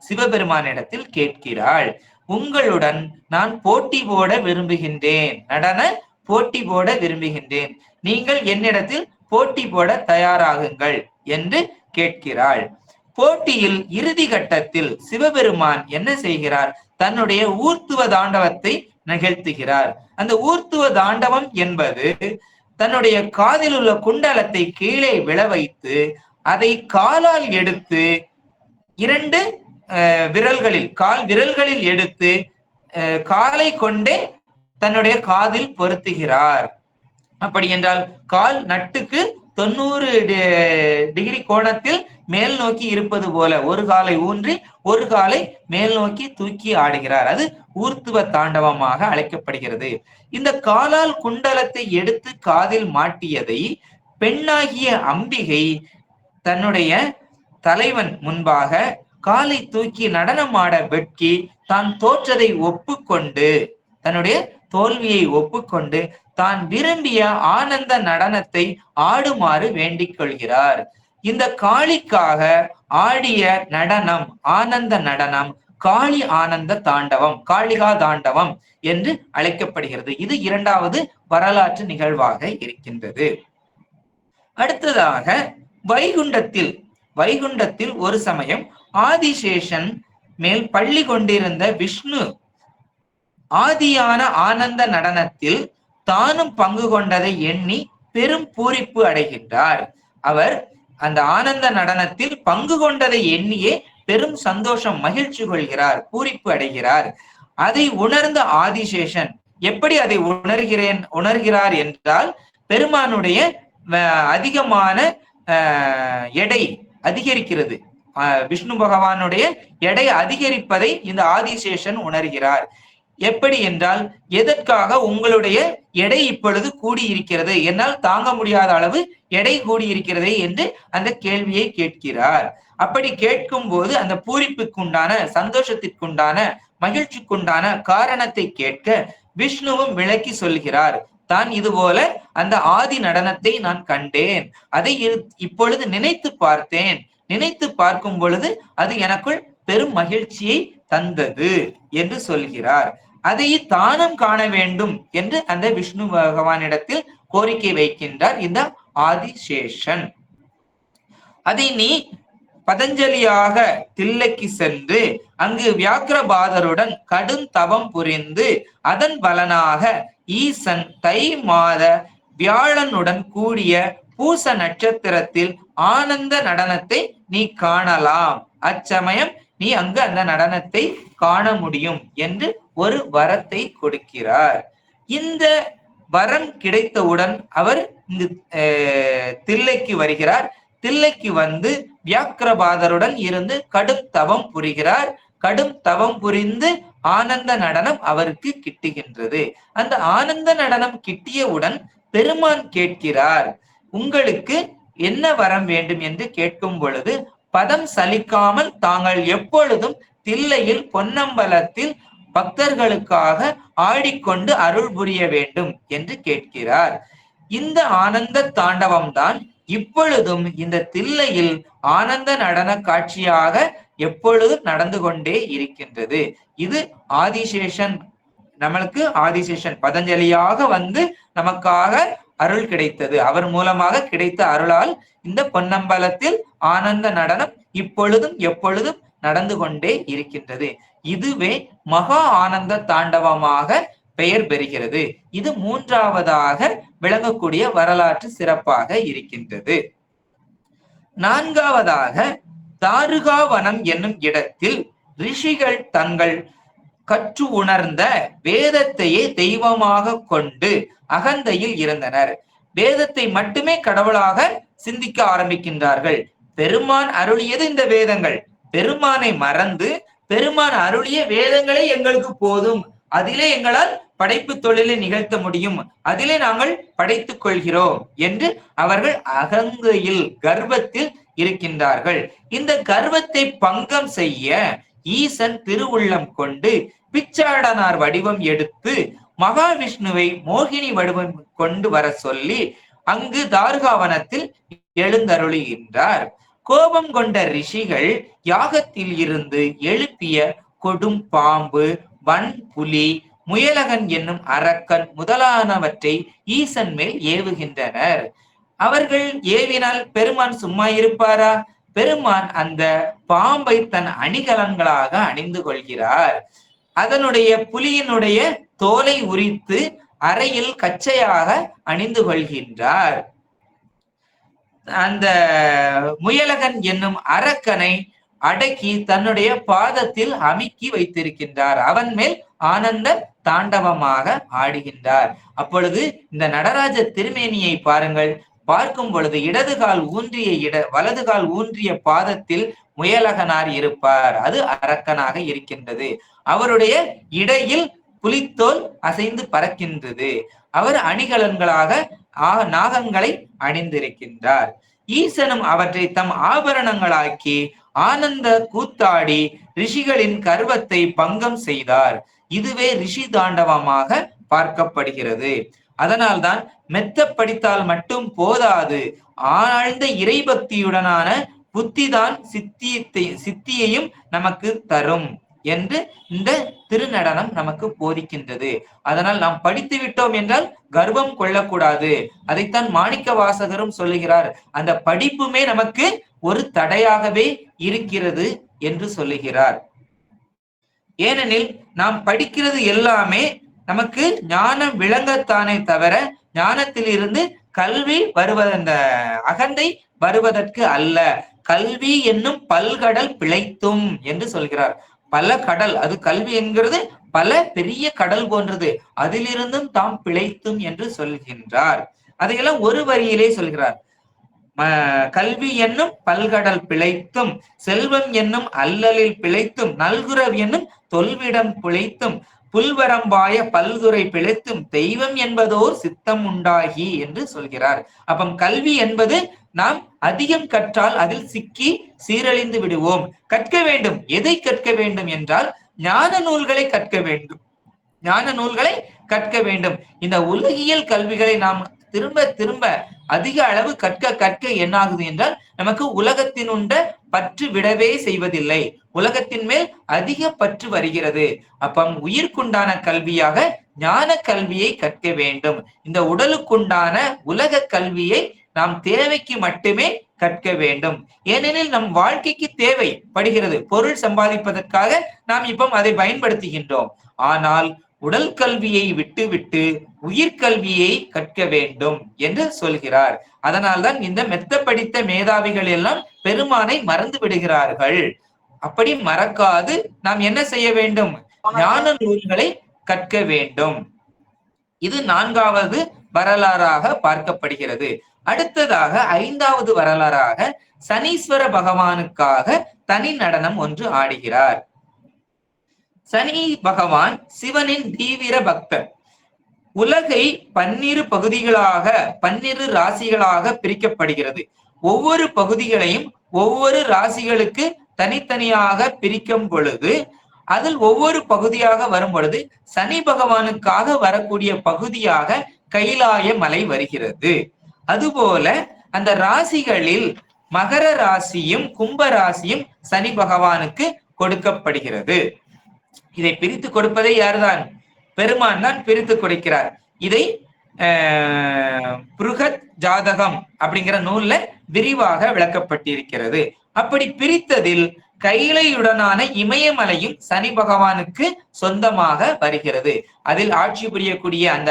சிவபெருமானிடத்தில் கேட்கிறாள். உங்களுடன் நான் போட்டி போட விரும்புகின்றேன், நடன போட்டி போட விரும்புகின்றேன், நீங்கள் என்னிடத்தில் போட்டி போட தயாராகுங்கள் என்று கேட்கிறாள். போட்டியில் இறுதி கட்டத்தில் சிவபெருமான் என்ன செய்கிறார்? தன்னுடைய ஊர்த்துவ தாண்டவத்தை நிகழ்த்துகிறார். அந்த ஊர்த்துவ தாண்டவம் என்பது தன்னுடைய காதில் உள்ள குண்டலத்தை கீழே விழ வைத்து அதை காலால் எடுத்து 2 விரல்களில், கால் விரல்களில் எடுத்து காலை கொண்டே தன்னுடைய காதில் பொருத்துகிறார். அப்படி என்றால் கால் நட்டுக்கு 90 டிகிரி கோணத்தில் மேல் நோக்கி இருப்பது போல ஒரு காலை ஊன்றி ஒரு காலை மேல் நோக்கி தூக்கி ஆடுகிறார். அது ஊர்த்துவ தாண்டவமாக அழைக்கப்படுகிறது. இந்த காலால் குண்டலத்தை எடுத்து காதில் மாட்டியதை பெண்ணாகிய அம்பிகை தன்னுடைய தலைவன் முன்பாக காலை தூக்கி நடனமாட வெட்கி தான் தோற்றதை ஒப்புக்கொண்டு, தன்னுடைய தோல்வியை ஒப்புக்கொண்டு தான் விரும்பிய ஆனந்த நடனத்தை ஆடுமாறு வேண்டிக் கொள்கிறார். இந்த காளிக்காக ஆடிய நடனம், ஆனந்த நடனம் காளி ஆனந்த தாண்டவம், காளிகா தாண்டவம் என்று அழைக்கப்படுகிறது. இது இரண்டாவது வரலாற்று நிகழ்வாக இருக்கின்றது. அடுத்ததாக வைகுண்டத்தில் ஒரு சமயம் ஆதிசேஷன் மேல் பள்ளி கொண்டிருந்த விஷ்ணு ஆதியான ஆனந்த நடனத்தில் தானும் பங்கு கொண்டதை எண்ணி பெரும் பூரிப்பு அடைகின்றார். அவர் அந்த ஆனந்த நடனத்தில் பங்கு கொண்டதை எண்ணியே பெரும் சந்தோஷம், மகிழ்ச்சி கொள்கிறார், பூரிப்பு அடைகிறார். அதை உணர்ந்த ஆதிசேஷன் எப்படி அதை உணர்கிறார் என்றால், பெருமானுடைய அதிகமான எடை அதிகரிக்கிறது. விஷ்ணு பகவானுடைய எடை அதிகரிப்பதை இந்த ஆதிசேஷன் உணர்கிறார். எப்படி என்றால், எதற்காக உங்களுடைய எடை இப்பொழுது கூடியிருக்கிறது, என்னால் தாங்க முடியாத அளவு எடை கூடியிருக்கிறது என்று அந்த கேள்வியை கேட்கிறார். அப்படி கேட்கும் போது அந்த பூரிப்புக்குண்டான, சந்தோஷத்திற்குண்டான, மகிழ்ச்சிக்குண்டான காரணத்தை கேட்க விஷ்ணுவும் விளக்கி சொல்கிறார். தான் இதுபோல அந்த ஆதி நடனத்தை நான் கண்டேன், அதை இப்பொழுது நினைத்து பார்த்தேன், நினைத்து பார்க்கும் பொழுது அது எனக்குள் பெரும் மகிழ்ச்சியை தந்தது என்று சொல்கிறார். அதை தானும் காண வேண்டும் என்று அந்த விஷ்ணு பகவானிடத்தில் கோரிக்கை வைக்கின்றார் இந்த ஆதிசேஷன். அதை நீ பதஞ்சலியாக தில்லைக்கு சென்று அங்கு வியாக்கிரபாதருடன் கடும் தவம் புரிந்து அதன் பலனாக ஈசன் தை மாத வியாழனுடன் கூடிய பூச நட்சத்திரத்தில் ஆனந்த நடனத்தை நீ காணலாம். அச்சமயம் நீ அங்கு அந்த நடனத்தை காண முடியும் என்று ஒரு வரத்தை கொடுக்கிறார். இந்த வரம் கிடைத்தவுடன் அவர் இங்கு தில்லைக்கு வருகிறார். தில்லைக்கு வந்து வியாக்கிரபாதருடன் இருந்து கடும் தவம் புரிகிறார். கடும் தவம் புரிந்து ஆனந்த நடனம் அவருக்கு கிட்டுகின்றது. அந்த ஆனந்த நடனம் கிட்டியவுடன் பெருமான் கேட்கிறார், உங்களுக்கு என்ன வரம் வேண்டும் என்று கேட்கும் பொழுது, பதம் சலிக்காமல் தாங்கள் எப்பொழுதும் தில்லையில் பொன்னம்பலத்தில் பக்தர்களுக்காக ஆடிக்கொண்டு அருள் புரிய வேண்டும் என்று கேட்கிறார். இந்த ஆனந்த தாண்டவம் தான் இப்பொழுதும் இந்த தில்லையில் ஆனந்த நடன காட்சியாக எப்பொழுதும் நடந்து கொண்டே இருக்கின்றது. இது ஆதிசேஷன், நம்மளுக்கு ஆதிசேஷன் பதஞ்சலியாக வந்து நமக்காக அருள் கிடைத்தது. அவர் மூலமாக கிடைத்த அருளால் இந்த பொன்னம்பலத்தில் ஆனந்த நடனம் இப்பொழுதும் எப்பொழுதும் நடந்து கொண்டே இருக்கின்றது. இதுவே மகா ஆனந்த தாண்டவமாக பெயர் பெறுகிறது. இது மூன்றாவதாக விளங்கக்கூடிய வரலாற்று சிறப்பாக இருக்கின்றது. நான்காவதாக தாருகாவனம் என்னும் இடத்தில் ரிஷிகள் தங்கள் கற்று உணர்ந்த வேதத்தையே தெய்வமாக கொண்டு அகந்தையில் இருந்தனர். வேதத்தை மட்டுமே கடவுளாக சிந்திக்க ஆரம்பிக்கின்றார்கள். பெருமான் அருளியது இந்த வேதங்கள், பெருமானை மறந்து பெருமான் அருளிய வேதங்களே எங்களுக்கு போதும், அதிலே எங்களால் படைப்பு தொழிலை நிகழ்த்த முடியும், அதிலே நாங்கள் படைத்துக் கொள்கிறோம் என்று அவர்கள் அகந்தையில், கர்வத்தில் இருக்கின்றார்கள். இந்த கர்வத்தை பங்கம் செய்ய ஈசன் திருவுள்ளம் கொண்டு பிச்சாடனார் வடிவம் எடுத்து மகாவிஷ்ணுவை மோகினி வடிவம் கொண்டு வர சொல்லி அங்கு தாருகாவனத்தில் எழுந்தருளுகின்றார். கோபம் கொண்ட ரிஷிகள் யாகத்தில் இருந்து எழுப்பிய கொடும் பாம்பு, வன் புலி, முயலகன் என்னும் அரக்கன் முதலானவற்றை ஈசன் மேல் ஏவுகின்றனர். அவர்கள் ஏவினால் பெருமான் சும்மா இருப்பாரா? பெருமான் அந்த பாம்பை தன் அணிகலன்களாக அணிந்து கொள்கிறார். அதனுடைய புலியினுடைய தோலை உரித்து அறையில் கச்சையாக அணிந்து கொள்கின்றார். அந்த முயலகன் என்னும் அரக்கனை அடக்கி தன்னுடைய பாதத்தில் அமுக்கி வைத்திருக்கின்றார். அவன் மேல் ஆனந்த தாண்டவமாக ஆடுகின்றார். அப்பொழுது இந்த நடராஜ திருமேனியை பாருங்கள். பார்க்கும் பொழுது வலது கால் ஊன்றிய பாதத்தில் முயலகனார் இருப்பார். அது அரக்கனாக இருக்கின்றது. அவருடைய இடையில் புலித்தோல் அசைந்து பறக்கின்றது. அவர் அணிகலன்களாக நாகங்களை அணிந்திருக்கின்றார். ஈசனும் அவற்றை தம் ஆபரணங்களாக்கி ஆனந்த கூத்தாடி ரிஷிகளின் கர்வத்தை பங்கம் செய்தார். இதுவே ரிஷி தாண்டவமாக பார்க்கப்படுகிறது. அதனால்தான் மெத்த படித்தால் மட்டும் போதாது, ஆழ்ந்த இறைபக்தியுடனான புத்திதான் சித்தியையும் நமக்கு தரும் என்று இந்த திருநடனம் நமக்கு போதிக்கின்றது. அதனால் நாம் படித்து விட்டோம் என்றால் கர்வம் கொள்ளக்கூடாது. அதைத்தான் மாணிக்க வாசகரும் சொல்லுகிறார். அந்த படிப்புமே நமக்கு ஒரு தடையாகவே இருக்கிறது என்று சொல்லுகிறார். ஏனெனில் நாம் படிக்கிறது எல்லாமே நமக்கு ஞானம் விளங்கத்தானே தவிர ஞானத்தில் இருந்து கல்வி அந்த அகந்தை வருவதற்கு அல்ல. கல்வி என்னும் பல்கடல் பிழைத்தும் என்று சொல்கிறார். பல கடல், அது கல்வி என்கிறது பல பெரிய கடல் போன்றது, அதிலிருந்தும் தாம் பிழைத்தும் என்று சொல்கின்றார். அதையெல்லாம் ஒரு வரியிலே சொல்கிறார். கல்வி என்னும் பல்கடல் பிழைத்தும், செல்வம் என்னும் அல்லலில் பிழைத்தும், நல்குரவு என்னும் தொல்விடம் பிழைத்தும், புல்வரம்பாய பல்துறை பிழைத்தும், தெய்வம் என்பதோர் சித்தம் உண்டாகி என்று சொல்கிறார். அப்பம் கல்வி என்பது நாம் அதிகம் கற்றால் அதில் சிக்கி சீரழிந்து விடுவோம். கற்க வேண்டும். எதை கற்க வேண்டும் என்றால் ஞான நூல்களை கற்க வேண்டும். ஞான நூல்களை கற்க வேண்டும். இந்த உலகியல் கல்விகளை நாம் திரும்ப திரும்ப அதிக அளவு கற்க என்னாகுது என்றால் நமக்கு உலகத்தினுண்ட பற்று விடவே செய்வதில்லை. உலகத்தின் மேல் அதிக பற்று வருகிறது. அப்பம் உயிர்க்குண்டான கல்வியாக ஞான கல்வியை கற்க வேண்டும். இந்த உடலுக்குண்டான உலக கல்வியை நாம் தேவைக்கு மட்டுமே கற்க வேண்டும். ஏனெனில் நம் வாழ்க்கைக்கு தேவைப்படுகிறது. பொருள் சம்பாதிப்பதற்காக நாம் இப்போ அதை பயன்படுத்துகின்றோம். ஆனால் உடல் கல்வியை விட்டு உயிர்கல்வியை கற்க வேண்டும் என்று சொல்கிறார். அதனால்தான் இந்த மெத்த படித்த மேதாவிகள் எல்லாம் பெருமானை மறந்து விடுகிறார்கள். அப்படி மறக்காது நாம் என்ன செய்ய வேண்டும்? ஞான நூல்களை கற்க வேண்டும். இது 4வது வரலாறாக பார்க்கப்படுகிறது. அடுத்ததாக 5வது வரலாறாக சனீஸ்வர பகவானுக்காக தனி நடனம் ஒன்று ஆடுகிறார். சனி பகவான் சிவனின் தீவிர பக்தர். உலகை 12 பகுதிகளாக 12 ராசிகளாக பிரிக்கப்படுகிறது. ஒவ்வொரு பகுதிகளையும் ஒவ்வொரு ராசிகளுக்கு தனித்தனியாக பிரிக்கும் பொழுது அதில் ஒவ்வொரு பகுதியாக வரும் பொழுது சனி பகவானுக்காக வரக்கூடிய பகுதியாக கைலாய மலை வருகிறது. அதுபோல அந்த ராசிகளில் மகர ராசியும் கும்ப ராசியும் சனி பகவானுக்கு கொடுக்கப்படுகிறது. இதை பிரித்து கொடுப்பதை யார்தான்? பெருமான் தான் பிரித்து கொடுக்கிறார். இதை புருகத் ஜாதகம் அப்படிங்கிற நூல்ல விரிவாக விளக்கப்பட்டிருக்கிறது. அப்படி பிரித்ததில் கைலையுடனான இமயமலையும் சனி பகவானுக்கு சொந்தமாக வருகிறது. அதில் ஆட்சி புரியக்கூடிய அந்த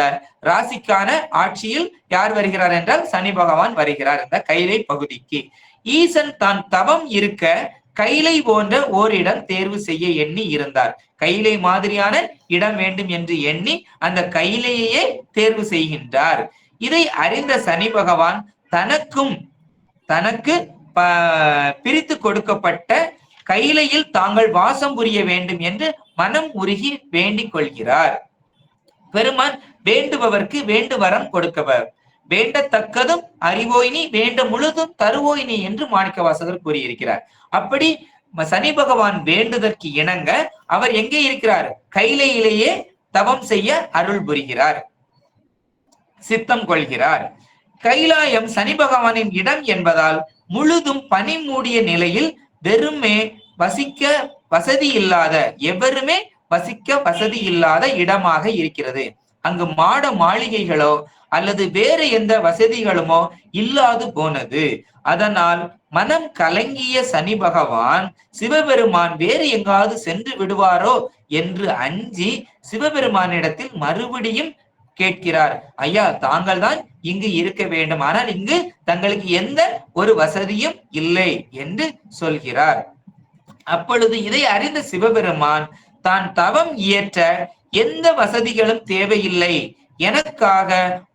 ராசிக்கான ஆட்சியில் யார் வருகிறார் என்றால் சனி பகவான் வருகிறார் இந்த கைலை பகுதிக்கு. ஈசன் தான் தவம் இருக்க கைலை போன்ற ஓரிடம் தேர்வு செய்ய எண்ணி இருந்தார். கைலை மாதிரியான இடம் வேண்டும் என்று எண்ணி அந்த கைலையே தேர்வு செய்கின்றார். இதை அறிந்த சனி பகவான் தனக்கு பிரித்து கொடுக்கப்பட்ட கைலையில் தாங்கள் வாசம் புரிய வேண்டும் என்று மனம் உருகி வேண்டிக் கொள்கிறார். பெருமான் வேண்டுபவர்க்கு வேண்டு வரம் கொடுக்கவர். வேண்டத்தக்கதும் அறிவோயினி வேண்ட முழுதும் தருவோயினி என்று மாணிக்கவாசகர் கூறியிருக்கிறார். அப்படி சனி பகவான் வேண்டுதற்கு இணங்க அவர் எங்கே இருக்கிறார்? கைலையிலேயே தவம் செய்ய அருள் புரிகிறார், சித்தம் கொள்கிறார். கைலாயம் சனி பகவானின் இடம் என்பதால் முழுதும் பனி மூடிய நிலையில் வெறுமே வசிக்க வசதி இல்லாத எவருமே வசிக்க வசதி இல்லாத இடமாக இருக்கிறது. அங்கு மாட மாளிகைகளோ அல்லது வேறு எந்த வசதிகளுமோ இல்லாது போனது. அதனால் மனம் கலங்கிய சனி பகவான் சிவபெருமான் வேறு எங்காவது சென்று விடுவாரோ என்று அஞ்சி சிவபெருமானிடத்தில் மறுபடியும் கேட்கிறார். ஐயா, தாங்கள் தான் இங்கு இருக்க வேண்டும், ஆனால் இங்கு தங்களுக்கு எந்த ஒரு வசதியும் இல்லை என்று சொல்கிறார். அப்பொழுது இதை அறிந்த சிவபெருமான் தான் தவம் இயற்ற எந்த வசதிகளும் தேவையில்லை எனக்காக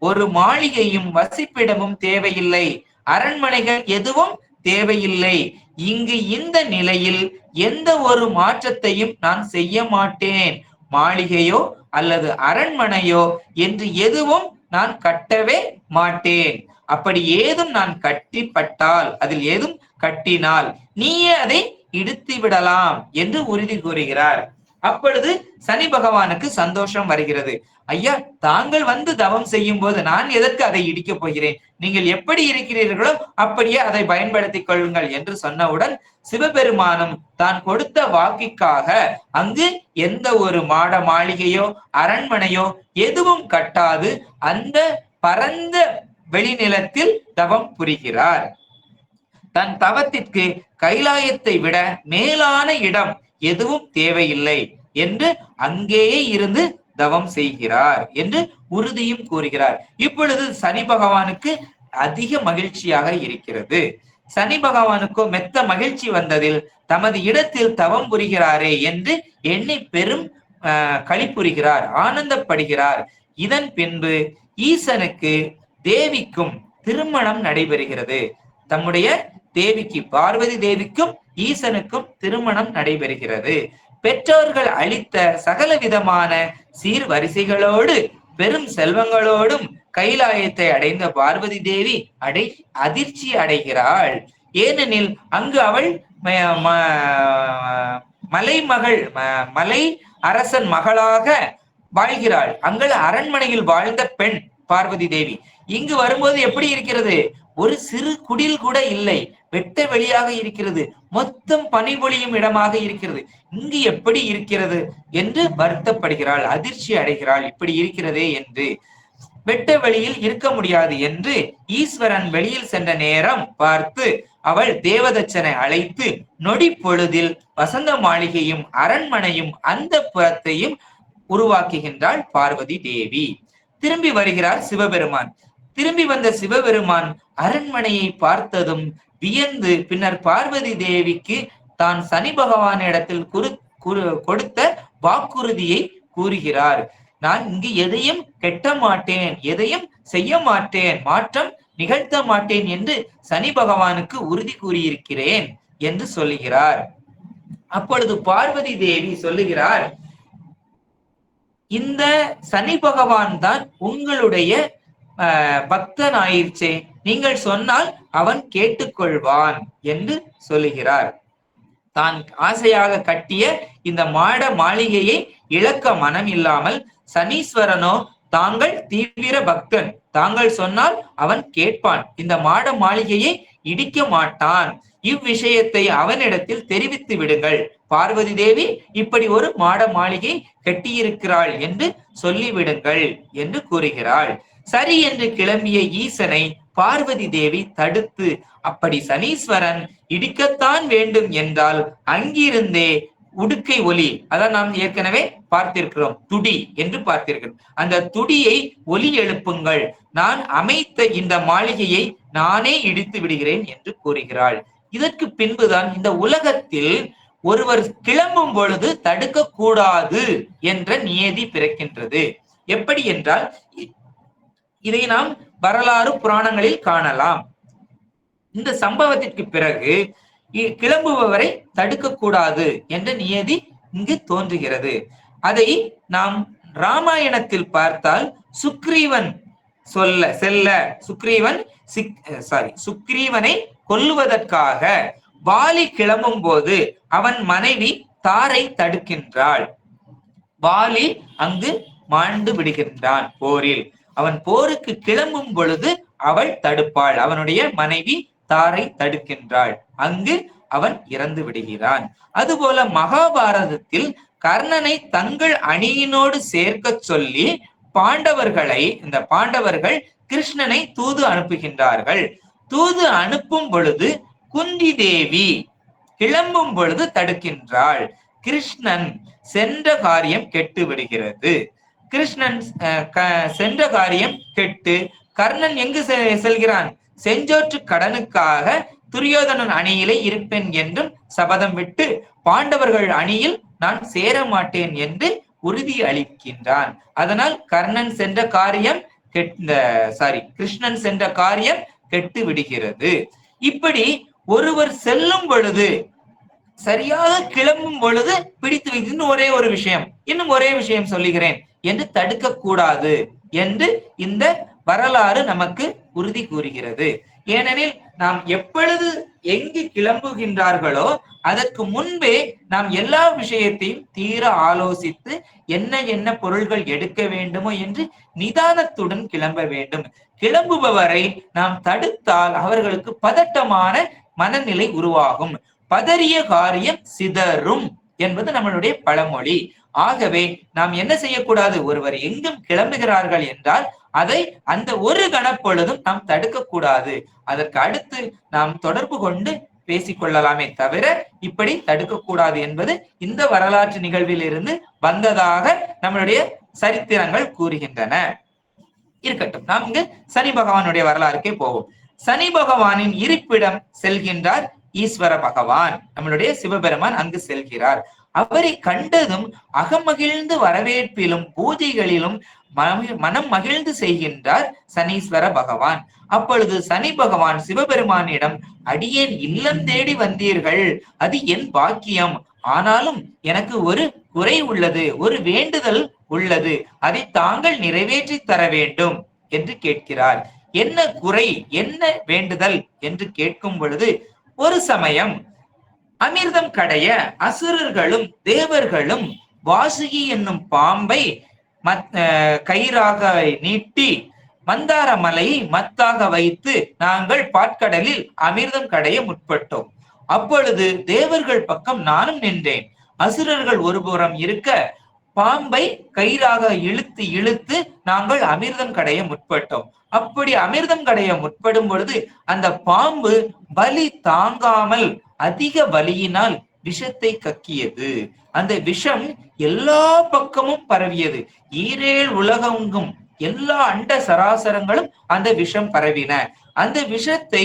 ஒரு மாளிகையும் வசிப்பிடமும் தேவையில்லை, அரண்மனைகள் எதுவும் தேவையில்லை. இங்கு இந்த நிலையில் எந்த ஒரு மாற்றத்தையும் நான் செய்ய மாட்டேன். மாளிகையோ அல்லது அரண்மனையோ என்று எதுவும் நான் கட்டவே மாட்டேன். அப்படி ஏதும் நான் கட்டிப்பட்டால், அதில் ஏதும் கட்டினால் நீயே அதை இடித்து விடலாம் என்று உறுதி கூறுகிறார். அப்பொழுது சனி பகவானுக்கு சந்தோஷம் வருகிறது. ஐயா, தாங்கள் வந்து தவம் செய்யும் போது நான் எதற்கு அதை இடிக்கப் போகிறேன்? நீங்கள் எப்படி இருக்கிறீர்களோ அப்படியே அதை பயன்படுத்திக் கொள்ளுங்கள் என்று சொன்னவுடன் சிவபெருமானும் தான் கொடுத்த வாக்கிற்காக அங்கு எந்த ஒரு மாட மாளிகையோ அரண்மனையோ எதுவும் கட்டாது அந்த பரந்த வெளிநிலத்தில் தவம் புரிகிறார். தன் தவத்திற்கு கைலாயத்தை விட மேலான இடம் எதுவும் தேவையில்லை என்று அங்கேயே இருந்து தவம் செய்கிறார் என்று உறுதியும் கூறுகிறார். இப்பொழுது சனி பகவானுக்கு அதிக மகிழ்ச்சியாக இருக்கிறது. சனி பகவானுக்கோ மெத்த மகிழ்ச்சி வந்ததில் தமது இடத்தில் தவம் புரிகிறாரே என்று எண்ணி பெரும் களிப்புறுகிறார், ஆனந்தப்படுகிறார். இதன் பின்பு ஈசனுக்கு தேவிக்கும் திருமணம் நடைபெறுகிறது. தம்முடைய தேவிக்கு, பார்வதி தேவிக்கும் ஈசனுக்கும் திருமணம் நடைபெறுகிறது. பெற்றோர்கள் அளித்த சகல விதமான சீர்வரிசைகளோடு பெரும் செல்வங்களோடும் கைலாயத்தை அடைந்த பார்வதி தேவி அதிர்ச்சி அடைகிறாள். ஏனெனில் அங்கு அவள் மலை அரசன் மகளாக வாழ்கிறாள். அங்கு அரண்மனையில் வாழ்ந்த பெண் பார்வதி தேவி. இங்கு வரும்போது எப்படி இருக்கிறது? ஒரு சிறு குடில் கூட இல்லை, வெட்ட வெளியாக இருக்கிறது, மொத்தம் பனிபொழியும் இடமாக இருக்கிறது. இங்கு எப்படி இருக்கிறது என்று வருத்தப்படுகிறாள், அதிர்ச்சி அடைகிறாள். இப்படி இருக்கிறதே என்று. வெட்ட வெளியில் இருக்க முடியாது என்று ஈஸ்வரன் வெளியில் சென்ற நேரம் பார்த்து அவள் தேவதச்சனை அழைத்து நொடி பொழுதில் வசந்த மாளிகையும் அரண்மனையும் அந்த புறத்தையும் உருவாக்குகின்றாள் பார்வதி தேவி. திரும்பி வருகிறார் சிவபெருமான். திரும்பி வந்த சிவபெருமான் அரண்மனையை பார்த்ததும் வியந்து பின்னர் பார்வதி தேவிக்கு தான் சனி பகவானிடத்தில் கொடுத்த வாக்குறுதியை கூறுகிறார். நான் இங்கு எதையும் கெட்ட மாட்டேன், எதையும் செய்ய மாட்டேன், மாற்றம் நிகழ்த்த மாட்டேன் என்று சனி பகவானுக்கு உறுதி கூறியிருக்கிறேன் என்று சொல்லுகிறார். அப்பொழுது பார்வதி தேவி சொல்லுகிறார், இந்த சனி பகவான் தான் உங்களுடைய பக்தன் ஆயிற்சே, நீங்கள் சொன்னால் அவன் கேட்டுக்கொள்வான் என்று சொல்லுகிறார். தான் ஆசையாக கட்டிய இந்த மாட மாளிகையை இழக்க மனம் இல்லாமல் சனீஸ்வரனோ, தாங்கள் தீவிர பக்தன், தாங்கள் சொன்னால் அவன் கேட்பான், இந்த மாட மாளிகையை இடிக்க மாட்டான், இவ்விஷயத்தை அவனிடத்தில் தெரிவித்து விடுங்கள், பார்வதி தேவி இப்படி ஒரு மாட மாளிகை கட்டியிருக்கிறாள் என்று சொல்லிவிடுங்கள் என்று கூறுகிறாள். சரி என்று கிளம்பிய ஈசனை பார்வதி தேவி தடுத்து, அப்படி சனீஸ்வரன் இடிக்கத்தான் வேண்டும் என்றால் அங்கிருந்தே உடுக்கை ஒலி, அதான் நாம் ஏற்கனவே பார்த்திருக்கிறோம், துடி என்று பார்த்திருக்கிறோம், அந்த துடியை ஒலி எழுப்புங்கள், நான் அமைத்த இந்த மாளிகையை நானே இடித்து விடுகிறேன் என்று கூறுகிறாள். இதற்கு பின்புதான் இந்த உலகத்தில் ஒருவர் கிளம்பும் பொழுது தடுக்க கூடாது என்ற நியதி பிறக்கின்றது. எப்படி என்றால், இதை நாம் வரலாறு புராணங்களில் காணலாம். இந்த சம்பவத்திற்கு பிறகு கிளம்புபவரை தடுக்க கூடாது என்ற நியதி இங்கு தோன்றுகிறது. அதை நாம் ராமாயணத்தில் பார்த்தால் சுக்ரீவன் சுக்ரீவனை கொல்லுவதற்காக வாலி கிளம்பும் போது அவன் மனைவி தாரை தடுக்கின்றாள். வாலி அங்கு மாண்டு விடுகின்றான் போரில். அவன் போருக்கு கிளம்பும் பொழுது அவள் தடுப்பாள், அவனுடைய மனைவி தாரை தடுக்கின்றாள், அங்கு அவன் இறந்து விடுகிறான். அதுபோல மகாபாரதத்தில் கர்ணனை தங்கள் அணியினோடு சேர்க்க சொல்லி இந்த பாண்டவர்கள் கிருஷ்ணனை தூது அனுப்புகின்றார்கள். தூது அனுப்பும் பொழுது குந்தி தேவி கிளம்பும் பொழுது தடுக்கின்றாள். கிருஷ்ணன் சென்ற காரியம் கெட்டு விடுகிறது. கிருஷ்ணன் சென்ற காரியம் கெட்டு கர்ணன் எங்கு செல்கிறான்? செஞ்சோற்று கடனுக்காக துரியோதனன் அணியிலே இருப்பேன் என்றும் சபதம் விட்டு பாண்டவர்கள் அணியில் நான் சேர மாட்டேன் என்று உறுதி அளிக்கின்றான். அதனால் கர்ணன் சென்ற காரியம் கிருஷ்ணன் சென்ற காரியம் கெட்டு விடுகிறது. இப்படி ஒருவர் செல்லும் பொழுது, சரியாக கிளம்பும் பொழுது பிடித்து வைத்து ஒரே ஒரு விஷயம், இன்னும் ஒரே விஷயம் சொல்லுகிறேன் என்று தடுக்க கூடாது என்று இந்த வரலாறு நமக்கு உறுதி கூறுகிறது. ஏனெனில் நாம் எப்பொழுது எங்கு கிளம்புகின்றார்களோ அதற்கு முன்பே நாம் எல்லா விஷயத்தையும் தீர ஆலோசித்து என்ன என்ன பொருள்கள் எடுக்க வேண்டுமோ என்று நிதானத்துடன் கிளம்ப வேண்டும். கிளம்புபவரை நாம் தடுத்தால் அவர்களுக்கு பதட்டமான மனநிலை உருவாகும். பதறிய காரியம் சிதறும் என்பது நம்மளுடைய பழமொழி. ஆகவே நாம் என்ன செய்யக்கூடாது, ஒருவர் எங்கும் கிளம்புகிறார்கள் என்றால் அதை அந்த ஒரு கணப்பொழுதும் நாம் தடுக்க கூடாது. அதற்கு அடுத்து நாம் தொடர்பு கொண்டு பேசிக்கொள்ளலாமே தவிர இப்படி தடுக்க கூடாது என்பது இந்த வரலாற்று நிகழ்வில் இருந்து வந்ததாக நம்மளுடைய சரித்திரங்கள் கூறுகின்றன. இருக்கட்டும், நாம் இங்கு சனி பகவானுடைய வரலாறுக்கே போவோம். சனி பகவானின் இருப்பிடம் செல்கின்றார் ஈஸ்வர பகவான். நம்மளுடைய சிவபெருமான் அங்கு செல்கிறார். அவரை கண்டதும் அகமகிழ்ந்து வரவேற்பிலும் பூஜைகளிலும் மனம் மகிழ்ந்து செய்கின்றார் சனீஸ்வர பகவான். அப்பொழுது சனி பகவான் சிவபெருமானிடம், அடியேன் இல்லம் தேடி வந்தீர்கள், அது என் பாக்கியம். ஆனாலும் எனக்கு ஒரு குறை உள்ளது, ஒரு வேண்டுதல் உள்ளது, அதை தாங்கள் நிறைவேற்றி தர வேண்டும் என்று கேட்கிறார். என்ன குறை, என்ன வேண்டுதல் என்று கேட்கும் பொழுது, ஒரு சமயம் அமிர்தம் கடைய அசுரர்களும் தேவர்களும் வாசுகி என்னும் பாம்பை கயிறாக நீட்டி மந்தார மலையை மத்தாக வைத்து நாங்கள் பாற்கடலில் அமிர்தம் கடைய முற்பட்டோம். அப்பொழுது தேவர்கள் பக்கம் நானும் நின்றேன். அசுரர்கள் ஒருபுறம் இருக்க பாம்பை கயிறாக இழுத்து இழுத்து நாங்கள் அமிர்தம் கடைய முற்பட்டோம். அப்படி அமிர்தம் கடைய முற்படும் பொழுது அந்த பாம்பு வலி தாங்காமல் அதிக வலியினால் விஷத்தை கக்கியது. அந்த விஷம் எல்லா பக்கமும் பரவியது. ஈரேழு உலகெங்கும் எல்லா அண்ட சராசரங்களும் அந்த விஷம் பரவின. அந்த விஷத்தை,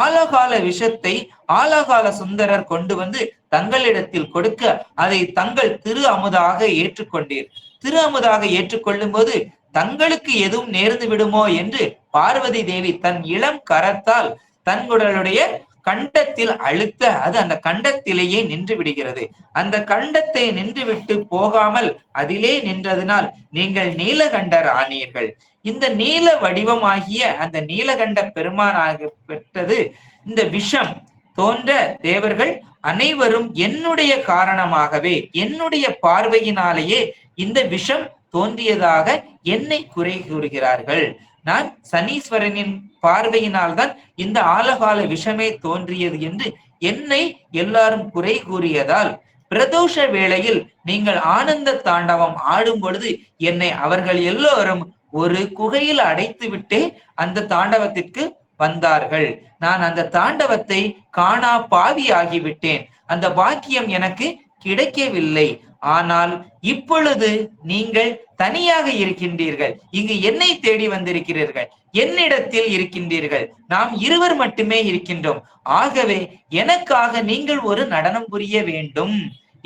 ஆலகால விஷத்தை ஆலகால சுந்தரர் கொண்டு வந்து தங்களிடத்தில் கொடுக்க அதை தங்கள் திரு அமுதாக ஏற்றுக்கொண்டீர். திரு அமுதாக ஏற்றுக்கொள்ளும் போது தங்களுக்கு எதுவும் நேர்ந்து விடுமோ என்று பார்வதி தேவி தன் இளம் கரத்தால் தங்களுடைய கண்டத்தில் அழுத்த அது அந்த கண்டத்திலேயே நின்று விடுகிறது. அந்த கண்டத்தை நின்று விட்டு போகாமல் அதிலே நின்றதினால் நீங்கள் நீலகண்டர் ஆனீர்கள். இந்த நீல வடிவமாகிய அந்த நீலகண்ட பெருமானாக பெற்றது. இந்த விஷம் தோன்ற தேவர்கள் அனைவரும் என்னுடைய காரணமாகவே, என்னுடைய பார்வையினாலேயே இந்த விஷம் தோன்றியதாக என்னை குறை கூறுகிறார்கள். நான் சனீஸ்வரனின் பார்வையினால் தான் இந்த ஆலகால விஷமே தோன்றியது என்று என்னை எல்லாரும் குறை கூறியதால் பிரதோஷ வேளையில் நீங்கள் ஆனந்த தாண்டவம் ஆடும் பொழுது என்னை அவர்கள் எல்லோரும் ஒரு குகையில் அடைத்து விட்டே அந்த தாண்டவத்திற்கு வந்தார்கள். நான் அந்த தாண்டவத்தை காணா பாவி ஆகிவிட்டேன். அந்த பாக்கியம் எனக்கு கிடைக்கவில்லை. ஆனால் இப்பொழுது நீங்கள் தனியாக இருக்கின்றீர்கள், இங்கு என்னை தேடி வந்திருக்கிறீர்கள், என்னிடத்தில் இருக்கின்றீர்கள், நாம் இருவர் மட்டுமே இருக்கின்றோம். ஆகவே எனக்காக நீங்கள் ஒரு நடனம் புரிய வேண்டும்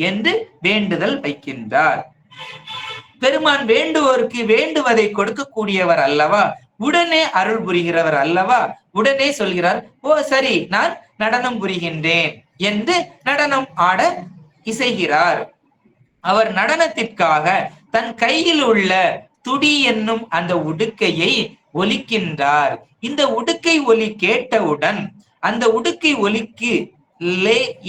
என்று வேண்டுதல் வைக்கின்றார். பெருமான் வேண்டுவோருக்கு வேண்டுவதை கொடுக்கக்கூடியவர் அல்லவா, உடனே அருள் புரிகிறவர் அல்லவா. உடனே சொல்கிறார், ஓ சரி, நான் நடனம் புரிகின்றேன் என்று நடனம் ஆட இசைகிறார். அவர் நடனத்திற்காக தன் கையில் உள்ள துடி என்னும் அந்த உடுக்கையை ஒலிக்கின்றார். இந்த உடுக்கை ஒலி கேட்டவுடன் அந்த உடுக்கை ஒலிக்கு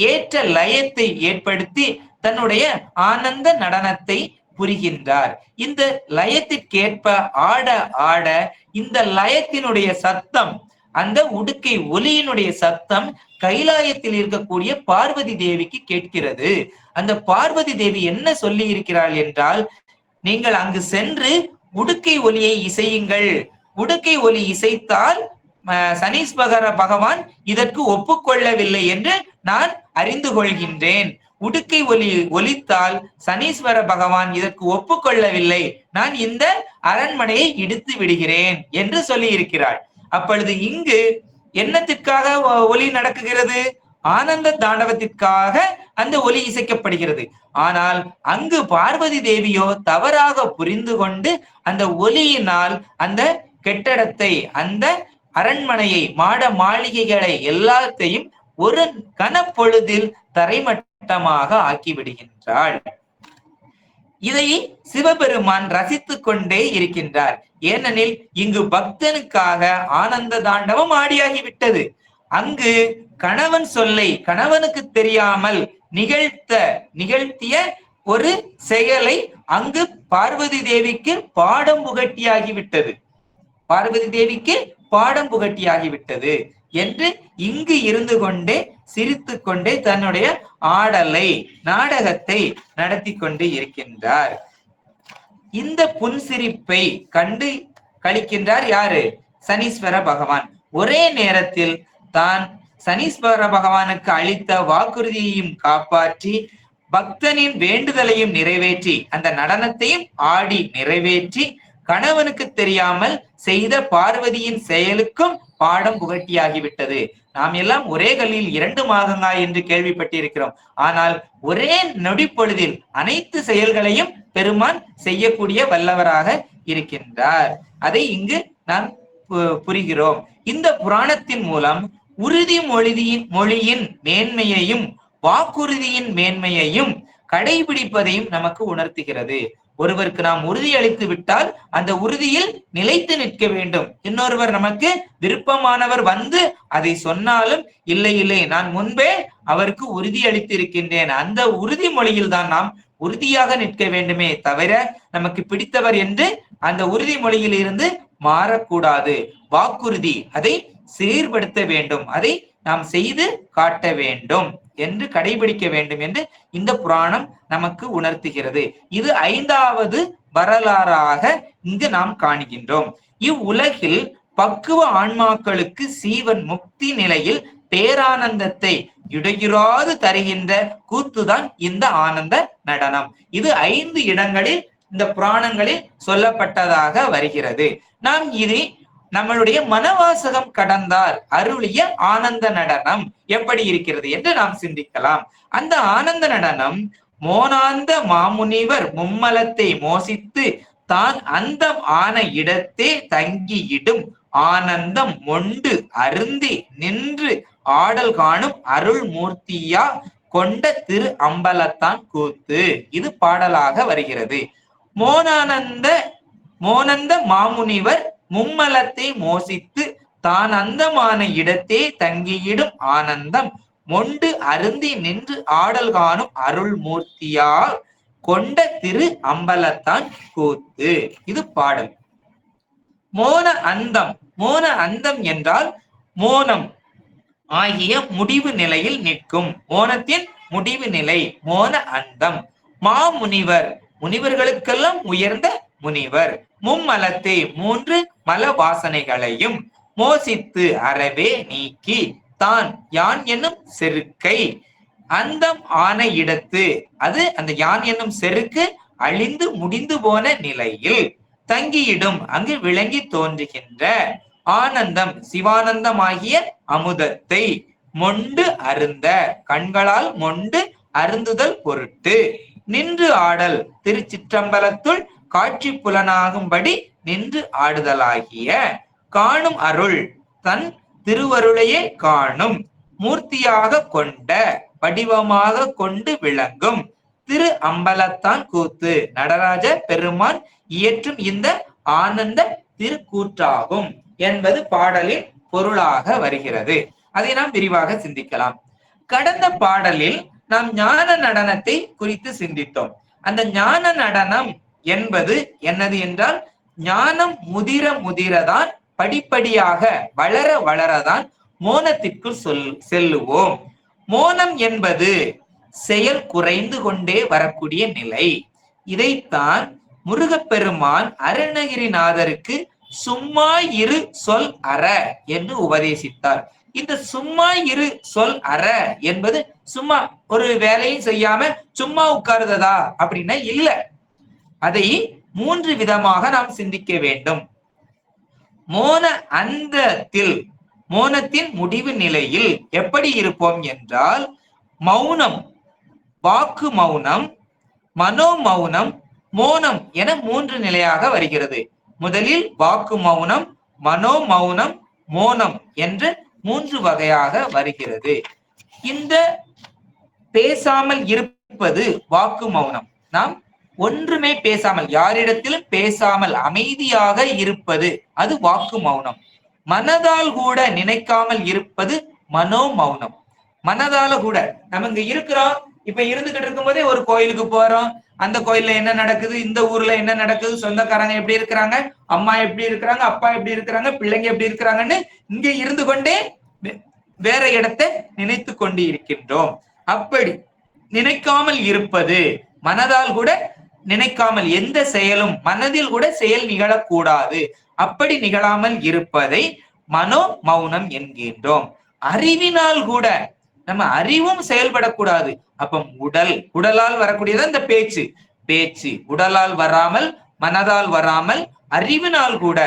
ஏற்ற லயத்தை ஏற்படுத்தி தன்னுடைய ஆனந்த நடனத்தை புரிகின்றார். இந்த லயத்திற்கேற்ப ஆட ஆட இந்த லயத்தினுடைய சத்தம், அந்த உடுக்கை ஒலியினுடைய சத்தம் கைலாயத்தில் இருக்கக்கூடிய பார்வதி தேவிக்கு கேட்கிறது. அந்த பார்வதி தேவி என்ன சொல்லி இருக்கிறாள் என்றால், நீங்கள் அங்கு சென்று உடுக்கை ஒலியை இசையுங்கள். உடுக்கை ஒலி இசைத்தால் சனீஸ்வர பகவான் இதற்கு ஒப்புக்கொள்ளவில்லை என்று நான் அறிந்து கொள்கின்றேன். உடுக்கை ஒலி ஒலித்தால் சனீஸ்வர பகவான் இதற்கு ஒப்புக்கொள்ளவில்லை, நான் இந்த அரண்மனையை இடித்து விடுகிறேன் என்று சொல்லி இருக்கிறாள். அப்பொழுது இங்கு என்னத்திற்காக ஒலி நடக்குகிறது? ஆனந்த தாண்டவத்திற்காக அந்த ஒலி இசைக்கப்படுகிறது. ஆனால் அங்கு பார்வதி தேவியோ தவறாக புரிந்து கொண்டு அந்த ஒலியினால் அந்த கெட்டடத்தை, அந்த அரண்மனையை, மாட மாளிகைகளை எல்லாத்தையும் ஒரு கனப்பொழுதில் தரைமட்டமாக ஆக்கிவிடுகின்றாள். இதை சிவபெருமான் ரசித்துக் கொண்டே இருக்கின்றார். ஏனெனில் இங்கு பக்தனுக்காக ஆனந்த தாண்டவம் ஆடியாகிவிட்டது. அங்கு கணவன் சொல்லை கணவனுக்கு தெரியாமல் நிகழ்த்திய ஒரு செயலை அங்கு பார்வதி தேவிக்கு பாடம் புகட்டியாகிவிட்டது. பார்வதி தேவிக்கு பாடம் புகட்டியாகிவிட்டது என்று இங்கு இருந்து கொண்டே சிரித்து கொண்டே தன்னுடைய ஆடலை, நாடகத்தை நடத்தி கொண்டு இருக்கின்றார். இந்த புன்சிரிப்பை கண்டு கழிக்கின்றார் யாரு? சனீஸ்வர பகவான். ஒரே நேரத்தில் தான் சனீஸ்வர பகவானுக்கு அளித்த வாக்குறுதியையும் காப்பாற்றி, பக்தனின் வேண்டுதலையும் நிறைவேற்றி, அந்த நடனத்தையும் ஆடி நிறைவேற்றி, கணவனுக்கு தெரியாமல் செய்த பார்வதியின் செயலுக்கும் பாடம் புகட்டியாகிவிட்டது. நாம் எல்லாம் ஒரே கல்லில் 2 மாதங்காய் என்று கேள்விப்பட்டிருக்கிறோம். ஆனால் ஒரே நொடி பொழுதில் அனைத்து செயல்களையும் பெருமான் செய்யக்கூடிய வல்லவராக இருக்கின்றார். அதை இங்கு நாம் புரிகிறோம். இந்த புராணத்தின் மூலம் மொழியின் மேன்மையையும் வாக்குறுதியின் மேன்மையையும் கடைபிடிப்பதையும் நமக்கு உணர்த்துகிறது. ஒருவருக்கு நாம் உறுதி அளித்து விட்டால் அந்த உறுதியில் நிலைத்து நிற்க வேண்டும். இன்னொருவர் நமக்கு விருப்பமானவர் வந்து அதை சொன்னாலும், இல்லை இல்லை நான் முன்பே அவருக்கு உறுதி அளித்து இருக்கின்றேன், அந்த உறுதிமொழியில் தான் நாம் உறுதியாக நிற்க வேண்டுமே தவிர நமக்கு பிடித்தவர் என்று அந்த உறுதிமொழியில் இருந்து மாறக்கூடாது. வாக்குறுதி அதை சீர்படுத்த வேண்டும், அதை நாம் செய்து காட்ட வேண்டும் என்று கடைபிடிக்க வேண்டும் என்று இந்த புராணம் நமக்கு உணர்த்துகிறது. இது 5வது வரலாறாக இங்கு நாம் காணுகின்றோம். இவ்வுலகில் பக்குவ ஆன்மாக்களுக்கு சீவன் முக்தி நிலையில் பேரானந்தத்தை இடையிறாது தருகின்ற கூத்துதான் இந்த ஆனந்த நடனம். இது 5 இடங்களில் இந்த புராணங்களில் சொல்லப்பட்டதாக வருகிறது. நாம் இதை நம்மளுடைய மனவாசகம் கடந்தார் அருளிய ஆனந்த நடனம் எப்படி இருக்கிறது என்று நாம் சிந்திக்கலாம். அந்த ஆனந்த நடனம் மோனாந்த மாமுனிவர் மும்மலத்தை மோசித்து தான் அந்தம் ஆன இடத்தே தங்கியிடும் ஆனந்தம் மொண்டு அருந்தி நின்று ஆடல் காணும் அருள் மூர்த்தியா கொண்ட திரு அம்பலத்தான் கூத்து. இது பாடலாக வருகிறது. மோனந்த மாமுனிவர் மும்மலத்தை மோசித்து தான் அந்தமான இடத்தே தங்கியிடும் ஆனந்தம் மொண்டு அருந்தி நின்று ஆடல் காணும் அருள் மூர்த்தியா கொண்ட திரு அம்பலத்தான் கூத்து. இது பாடல். மோன அந்தம் என்றால் மோனம் ஆகிய முடிவு நிலையில் நிற்கும். மோனத்தின் முடிவு நிலை மோன அந்தம். மாமுனிவர் முனிவர்களுக்கெல்லாம் உயர்ந்த முனிவர். மும்மலத்தை 3 மல வாசனைகளையும் மோசித்து அறவே நீக்கி தான் யான் என்னும் செருக்கை அந்தம் ஆன இடத்து, அது அந்த யான் என்னும் செருக்கு அழிந்து முடிந்து போன நிலையில் தங்கியிடும், அங்கு விளங்கி தோன்றுகின்ற ஆனந்தம் சிவானந்தமாகிய அமுதத்தை மொண்டு அருந்த, கண்களால் மொண்டு அருந்துதல் பொருட்டு நின்று ஆடல், திருச்சிற்றம்பலத்துள் காட்சி புலனாகும்படி நின்று ஆடுதலாகிய காணும் அருள், தன் திருவருளையே காணும் மூர்த்தியாக கொண்ட வடிவமாக கொண்டு விளங்கும் திரு அம்பலத்தான் கூத்து நடராஜ பெருமான் இயற்றும் இந்த ஆனந்த திருக்கூற்றாகும் என்பது பாடலின் பொருளாக வருகிறது. அதை நாம் விரிவாக சிந்திக்கலாம். கடந்த பாடலில் நாம் ஞான நடனத்தை குறித்து சிந்தித்தோம். அந்த ஞான நடனம் என்பது என்னது என்றால், ஞானம் முதிரதான், படிப்படியாக வளர வளரதான் மோனத்திற்குள் செல்லுவோம். மோனம் என்பது செயல் குறைந்து கொண்டே வரக்கூடிய நிலை. இதைத்தான் முருகப்பெருமான் அருணகிரிநாதருக்கு சும்மா இரு சொல் அற என்று உபதேசித்தார். இந்த சும்மா இரு சொல் அற என்பது சும்மா ஒரு வேலையும் செய்யாம சும்மா உட்காருதா அப்படின்னா இல்ல. அதை 3 விதமாக நாம் சிந்திக்க வேண்டும். மோன அந்தத்தில் மோனத்தின் முடிவு நிலையில் எப்படி இருப்போம் என்றால், மௌனம், வாக்கு மௌனம், மனோ மௌனம், மோனம் என 3 நிலையாக வருகிறது. முதலில் வாக்கு மௌனம், மனோ மௌனம், மோனம் என்ற 3 வகையாக வருகிறது. இந்த பேசாமல் இருப்பது வாக்கு மௌனம். நாம் ஒன்றுமே பேசாமல், யாரிடத்திலும் பேசாமல் அமைதியாக இருப்பது அது வாக்கு மௌனம். மனதால் கூட நினைக்காமல் இருப்பது மனோ மௌனம். மனதால கூட நம்ம இங்க இருக்கிறோம், இப்ப இருந்துகிட்டு இருக்கும் போதே ஒரு கோயிலுக்கு போறோம், அந்த கோயில்ல என்ன நடக்குது, இந்த ஊர்ல என்ன நடக்குது, சொந்தக்காரங்க எப்படி இருக்கிறாங்க, அம்மா எப்படி இருக்கிறாங்க, அப்பா எப்படி இருக்கிறாங்க, பிள்ளைங்க எப்படி இருக்கிறாங்கன்னு இங்க இருந்து கொண்டே வேற இடத்தை நினைத்து கொண்டு இருக்கின்றோம். அப்படி நினைக்காமல் இருப்பது, மனதால் கூட நினைக்காமல், எந்த செயலும் மனதில் கூட செயல் நிகழக்கூடாது, அப்படி நிகழாமல் இருப்பதை மனோ மௌனம் என்கின்றோம். அறிவினால் கூட நம்ம அறிவும் செயல்படக்கூடாது. அப்ப உடலால் வரக்கூடியது இந்த பேச்சு உடலால் வராமல், மனதால் வராமல், அறிவினால் கூட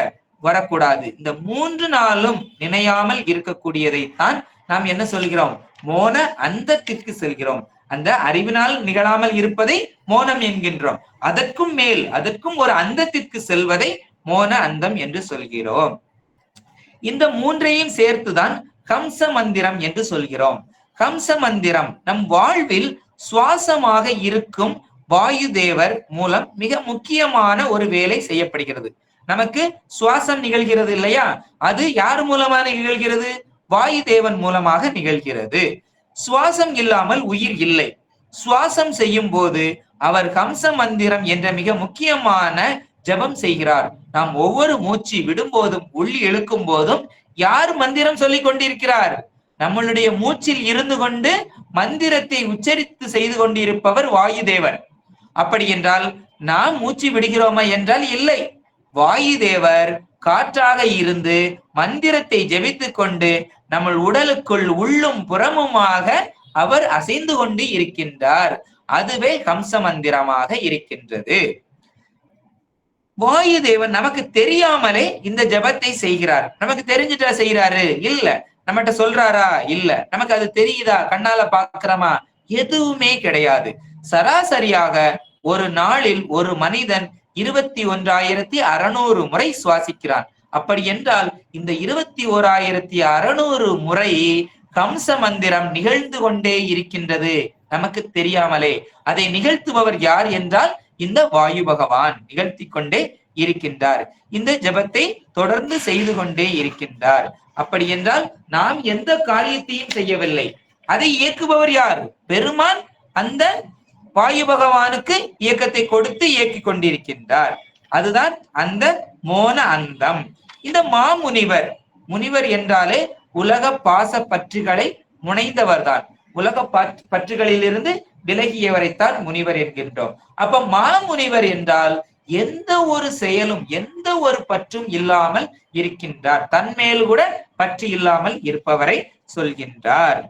வரக்கூடாது. இந்த 3 நாளும் நினையாமல் இருக்கக்கூடியதைத்தான் நாம் என்ன சொல்கிறோம், மோன அந்தத்திற்கு செல்கிறோம். அந்த அறிவினால் நிகழாமல் இருப்பதை மோனம் என்கின்றோம். அதற்கும் மேல், அதற்கும் ஒரு அந்தத்திற்கு செல்வதை மோன அந்தம் என்று சொல்கிறோம். இந்த 3ஐயும் சேர்த்துதான் கம்ச மந்திரம் என்று சொல்கிறோம். கம்ச மந்திரம் நம் வாழ்வில் சுவாசமாக இருக்கும் வாயு தேவர் மூலம் மிக முக்கியமான ஒரு வேலை செய்யப்படுகிறது. நமக்கு சுவாசம் நிகழ்கிறது இல்லையா, அது யார் மூலமாக நிகழ்கிறது, வாயு தேவன் மூலமாக நிகழ்கிறது. சுவாசம் இல்லாமல் உயிர் இல்லை. சுவாசம் செய்யும் போது அவர் கம்ச மந்திரம் என்ற மிக முக்கியமான ஜபம் செய்கிறார். நாம் ஒவ்வொரு மூச்சு விடும்போதும் உள்ளி இழுக்கும் போதும் யார் மந்திரம் சொல்லிக் கொண்டிருக்கிறார், நம்மளுடைய மூச்சில் இருந்து கொண்டு மந்திரத்தை உச்சரித்து செய்து கொண்டிருப்பவர் வாயு தேவர். அப்படி என்றால் நாம் மூச்சு விடுகிறோமா என்றால் இல்லை, வாயு தேவர் காற்றாக இருந்து மந்திரத்தை ஜெபித்துக் கொண்டு நம்ம உடலுக்குள் உள்ளும் புறமுமாக அவர் அசைந்து கொண்டு இருக்கின்றார். அதுவே கம்ச மந்திரமாக இருக்கின்றது. வாயு தேவன் நமக்கு தெரியாமலே இந்த ஜபத்தை செய்கிறார். நமக்கு தெரிஞ்சுட்டா செய்யறாரு இல்ல, நம்மகிட்ட சொல்றாரா இல்ல, நமக்கு அது தெரியுதா, கண்ணால பாக்குறோமா, எதுவுமே கிடையாது. சராசரியாக ஒரு நாளில் ஒரு மனிதன் 21,600 முறை சுவாசிக்கிறான். அப்படி என்றால் இந்த 21,600 முறை கம்ச மந்திரம் நிகழ்ந்து கொண்டே இருக்கின்றது நமக்கு தெரியாமலே. அதை நிகழ்த்துபவர் யார் என்றால் இந்த வாயு பகவான் நிகழ்த்தி கொண்டே இருக்கின்றார். இந்த ஜபத்தை தொடர்ந்து செய்து கொண்டே இருக்கின்றார். அப்படி என்றால் நாம் எந்த காரியத்தையும் செய்யவில்லை, அதை இயக்குபவர் யார், பெருமான் அந்த வாயு பகவானுக்கு இயக்கத்தை கொடுத்து இயக்கி கொண்டிருக்கின்றார். அதுதான் அந்த மோன அந்தம். இந்த மாமுனிவர், முனிவர் என்றாலே உலக பாச பற்றுகளை முனைந்தவர் தான், உலக பற்றுகளிலிருந்து விலகியவரைத்தான் முனிவர் என்கின்றோம். அப்ப மாமுனிவர் என்றால் எந்த ஒரு செயலும் எந்த ஒரு பற்றும் இல்லாமல் இருக்கின்றார், தன்மேல் கூட பற்று இல்லாமல் இருப்பவரை சொல்கின்றார்.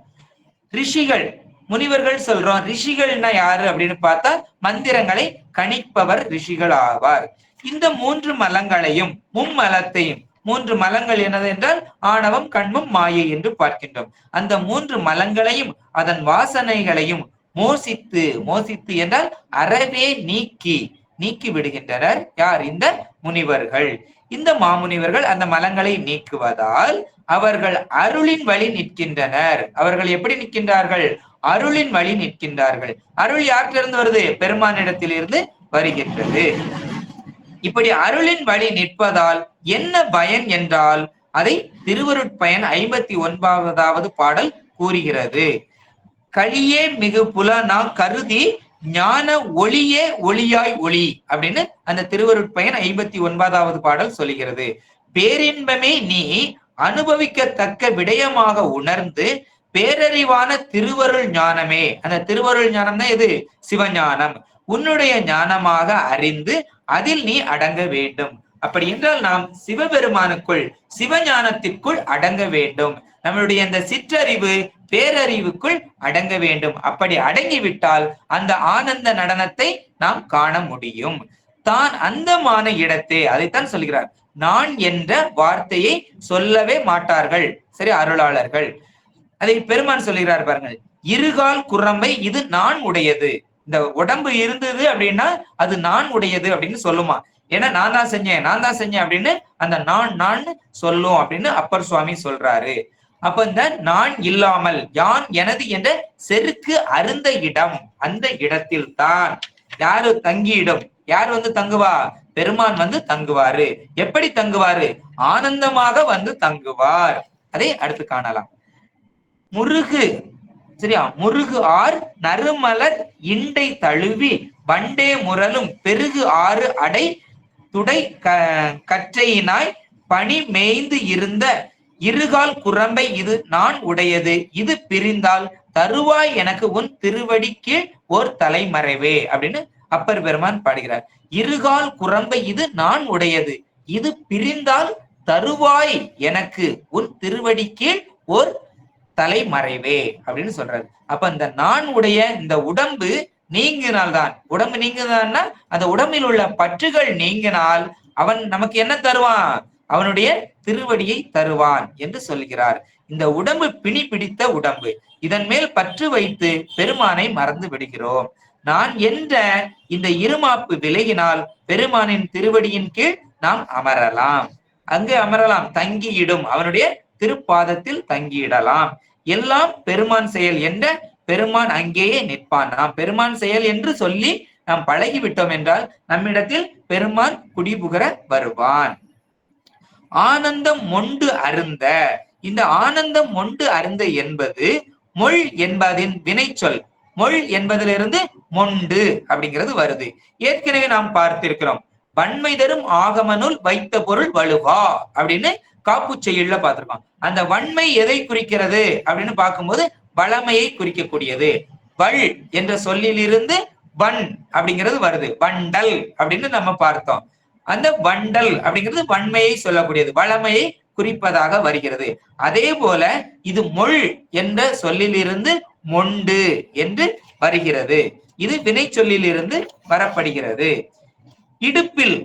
ரிஷிகள், முனிவர்கள் சொல்றோம், ரிஷிகள்னா யாரு அப்படின்னு பார்த்தா மந்திரங்களை கணிப்பவர் ரிஷிகள் ஆவார். இந்த 3 மலங்களையும் மும்மலத்தையும், 3 மலங்கள் என்னது என்றால் ஆணவம், கண்மம், மாயை என்று பார்க்கின்றோம். அந்த 3 மலங்களையும் அதன் வாசனைகளையும் மோசித்து, மோசித்து என்றால் அறவே நீக்கி விடுகின்றனர் யார், இந்த முனிவர்கள். இந்த மாமுனிவர்கள் அந்த மலங்களை நீக்குவதால் அவர்கள் அருளின் வழி நிற்கின்றனர். அவர்கள் எப்படி நிற்கின்றார்கள், அருளின் வழி நிற்கின்றார்கள். அருள் யாற்றிலிருந்து வருது, பெருமானிடத்திலிருந்து வருகின்றது. இப்படி அருளின் வழி நிற்பதால் என்ன பயன் என்றால் அதை திருவருட்பயன் 59வது பாடல் கூறுகிறது. கழியே மிகு புலனா கருதி ஞான ஒளியே ஒளியாய் ஒளி அப்படின்னு அந்த திருவருட்பயன் 59வது பாடல் சொல்லுகிறது. பேரின்பமே நீ அனுபவிக்கத்தக்க விடயமாக உணர்ந்து பேரறிவான திருவருள் ஞானமே, அந்த திருவருள் ஞானம் தான் எது, சிவஞானம், உன்னுடைய ஞானமாக அறிந்து அதில் நீ அடங்க வேண்டும். அப்படி என்றால் நாம் சிவபெருமானுக்குள், சிவஞானத்திற்குள் அடங்க வேண்டும். நம்மளுடைய இந்த சிற்றறிவு பேரறிவுக்குள் அடங்க வேண்டும். அப்படி அடங்கிவிட்டால் அந்த ஆனந்த நடனத்தை நாம் காண முடியும். தான் அந்தமான இடத்தே, அதைத்தான் சொல்கிறார், நான் என்ற வார்த்தையை சொல்லவே மாட்டார்கள் சரி, அருளாளர்கள். அதை பெருமான் சொல்லுகிறார் பாருங்கள், இருகால் குரம்பை இது நான் உடையது. இந்த உடம்பு இருந்தது அப்படின்னா அது நான் உடையது அப்படின்னு சொல்லுமா. ஏன்னா நான் தான் செஞ்சேன் அப்படின்னு அந்த நான் சொல்லும் அப்படின்னு அப்பர் சுவாமி சொல்றாரு. அப்ப இந்த நான் இல்லாமல் யான் எனது என்ற செருக்கு அருந்த இடம், அந்த இடத்தில் தான் யாரு தங்கியிடும்? யார் வந்து தங்குவா? பெருமான் வந்து தங்குவாரு. எப்படி தங்குவாரு? ஆனந்தமாக வந்து தங்குவார். அதை அடுத்து காணலாம். முருகு, சரியா, முருகு ஆர் நறுமலர் இண்டை தழுவி வண்டே முரலும் பெருகு ஆறு அடை துடை கற்றையினாய் பனி மேய்ந்து இருந்த இருகால் குரம்பை இது நான் உடையது, இது பிரிந்தால் தருவாய் எனக்கு உன் திருவடி கீழ் ஓர் தலைமறைவே அப்படின்னு அப்பர் பெருமான் பாடுகிறார். இருகால் குரம்பை இது நான் உடையது, இது பிரிந்தால் தருவாய் எனக்கு உன் திருவடி கீழ் ஓர் தலைமறைவே அப்படின்னு சொல்றாரு. அப்ப இந்த நான் உடைய இந்த உடம்பு நீங்கினால்தான், உடம்பு நீங்குதான்னா அந்த உடம்பில் உள்ள பற்றுகள் நீங்கினால் அவன் நமக்கு என்ன தருவான்? அவனுடைய திருவடியை தருவான் என்று சொல்கிறார். இந்த உடம்பு பிணி பிடித்த உடம்பு, இதன் மேல் பற்று வைத்து பெருமானை மறந்து விடுகிறோம். நான் என்ற இந்த இருமாப்பு விலகினால் பெருமானின் திருவடியின் கீழ் நாம் அமரலாம். அங்கு அமரலாம், தங்கியிடும், அவனுடைய திருப்பாதத்தில் தங்கியிடலாம். எல்லாம் பெருமான் செயல் என்ற பெருமான் அங்கேயே நிற்பான். நாம் பெருமான் செயல் என்று சொல்லி நாம் பழகிவிட்டோம் என்றால் நம்மிடத்தில் பெருமான் குடிபுகர வருவான். ஆனந்தம் மொண்டு அருந்த, இந்த ஆனந்தம் மொண்டு அருந்த என்பது மொள் என்பதின் வினைச்சொல். மொள் என்பதிலிருந்து மொண்டு அப்படிங்கிறது வருது. ஏற்கனவே நாம் பார்த்திருக்கிறோம், வன்மை தரும் ஆகமனுள் வைத்த பொருள் வலுவா அப்படின்னு காப்பு செய்யுள்ள பார்த்திருக்கோம். அந்த வன்மை எதை குறிக்கிறது அப்படின்னு பார்க்கும்போது வளமையை குறிக்கக்கூடியது. வள் என்ற சொல்லிலிருந்து வன் அப்படிங்கிறது வருது. வண்டல் அப்படின்னு நம்ம பார்த்தோம். அந்த வண்டல் அப்படிங்கிறது வன்மையை சொல்லக்கூடியது, வளமையை குறிப்பதாக வருகிறது. அதே போல இது மொள் என்ற சொல்லிலிருந்து மொண்டு என்று வருகிறது. இது வினை சொல்லிலிருந்து வரப்படுகிறது. இடுப்பில்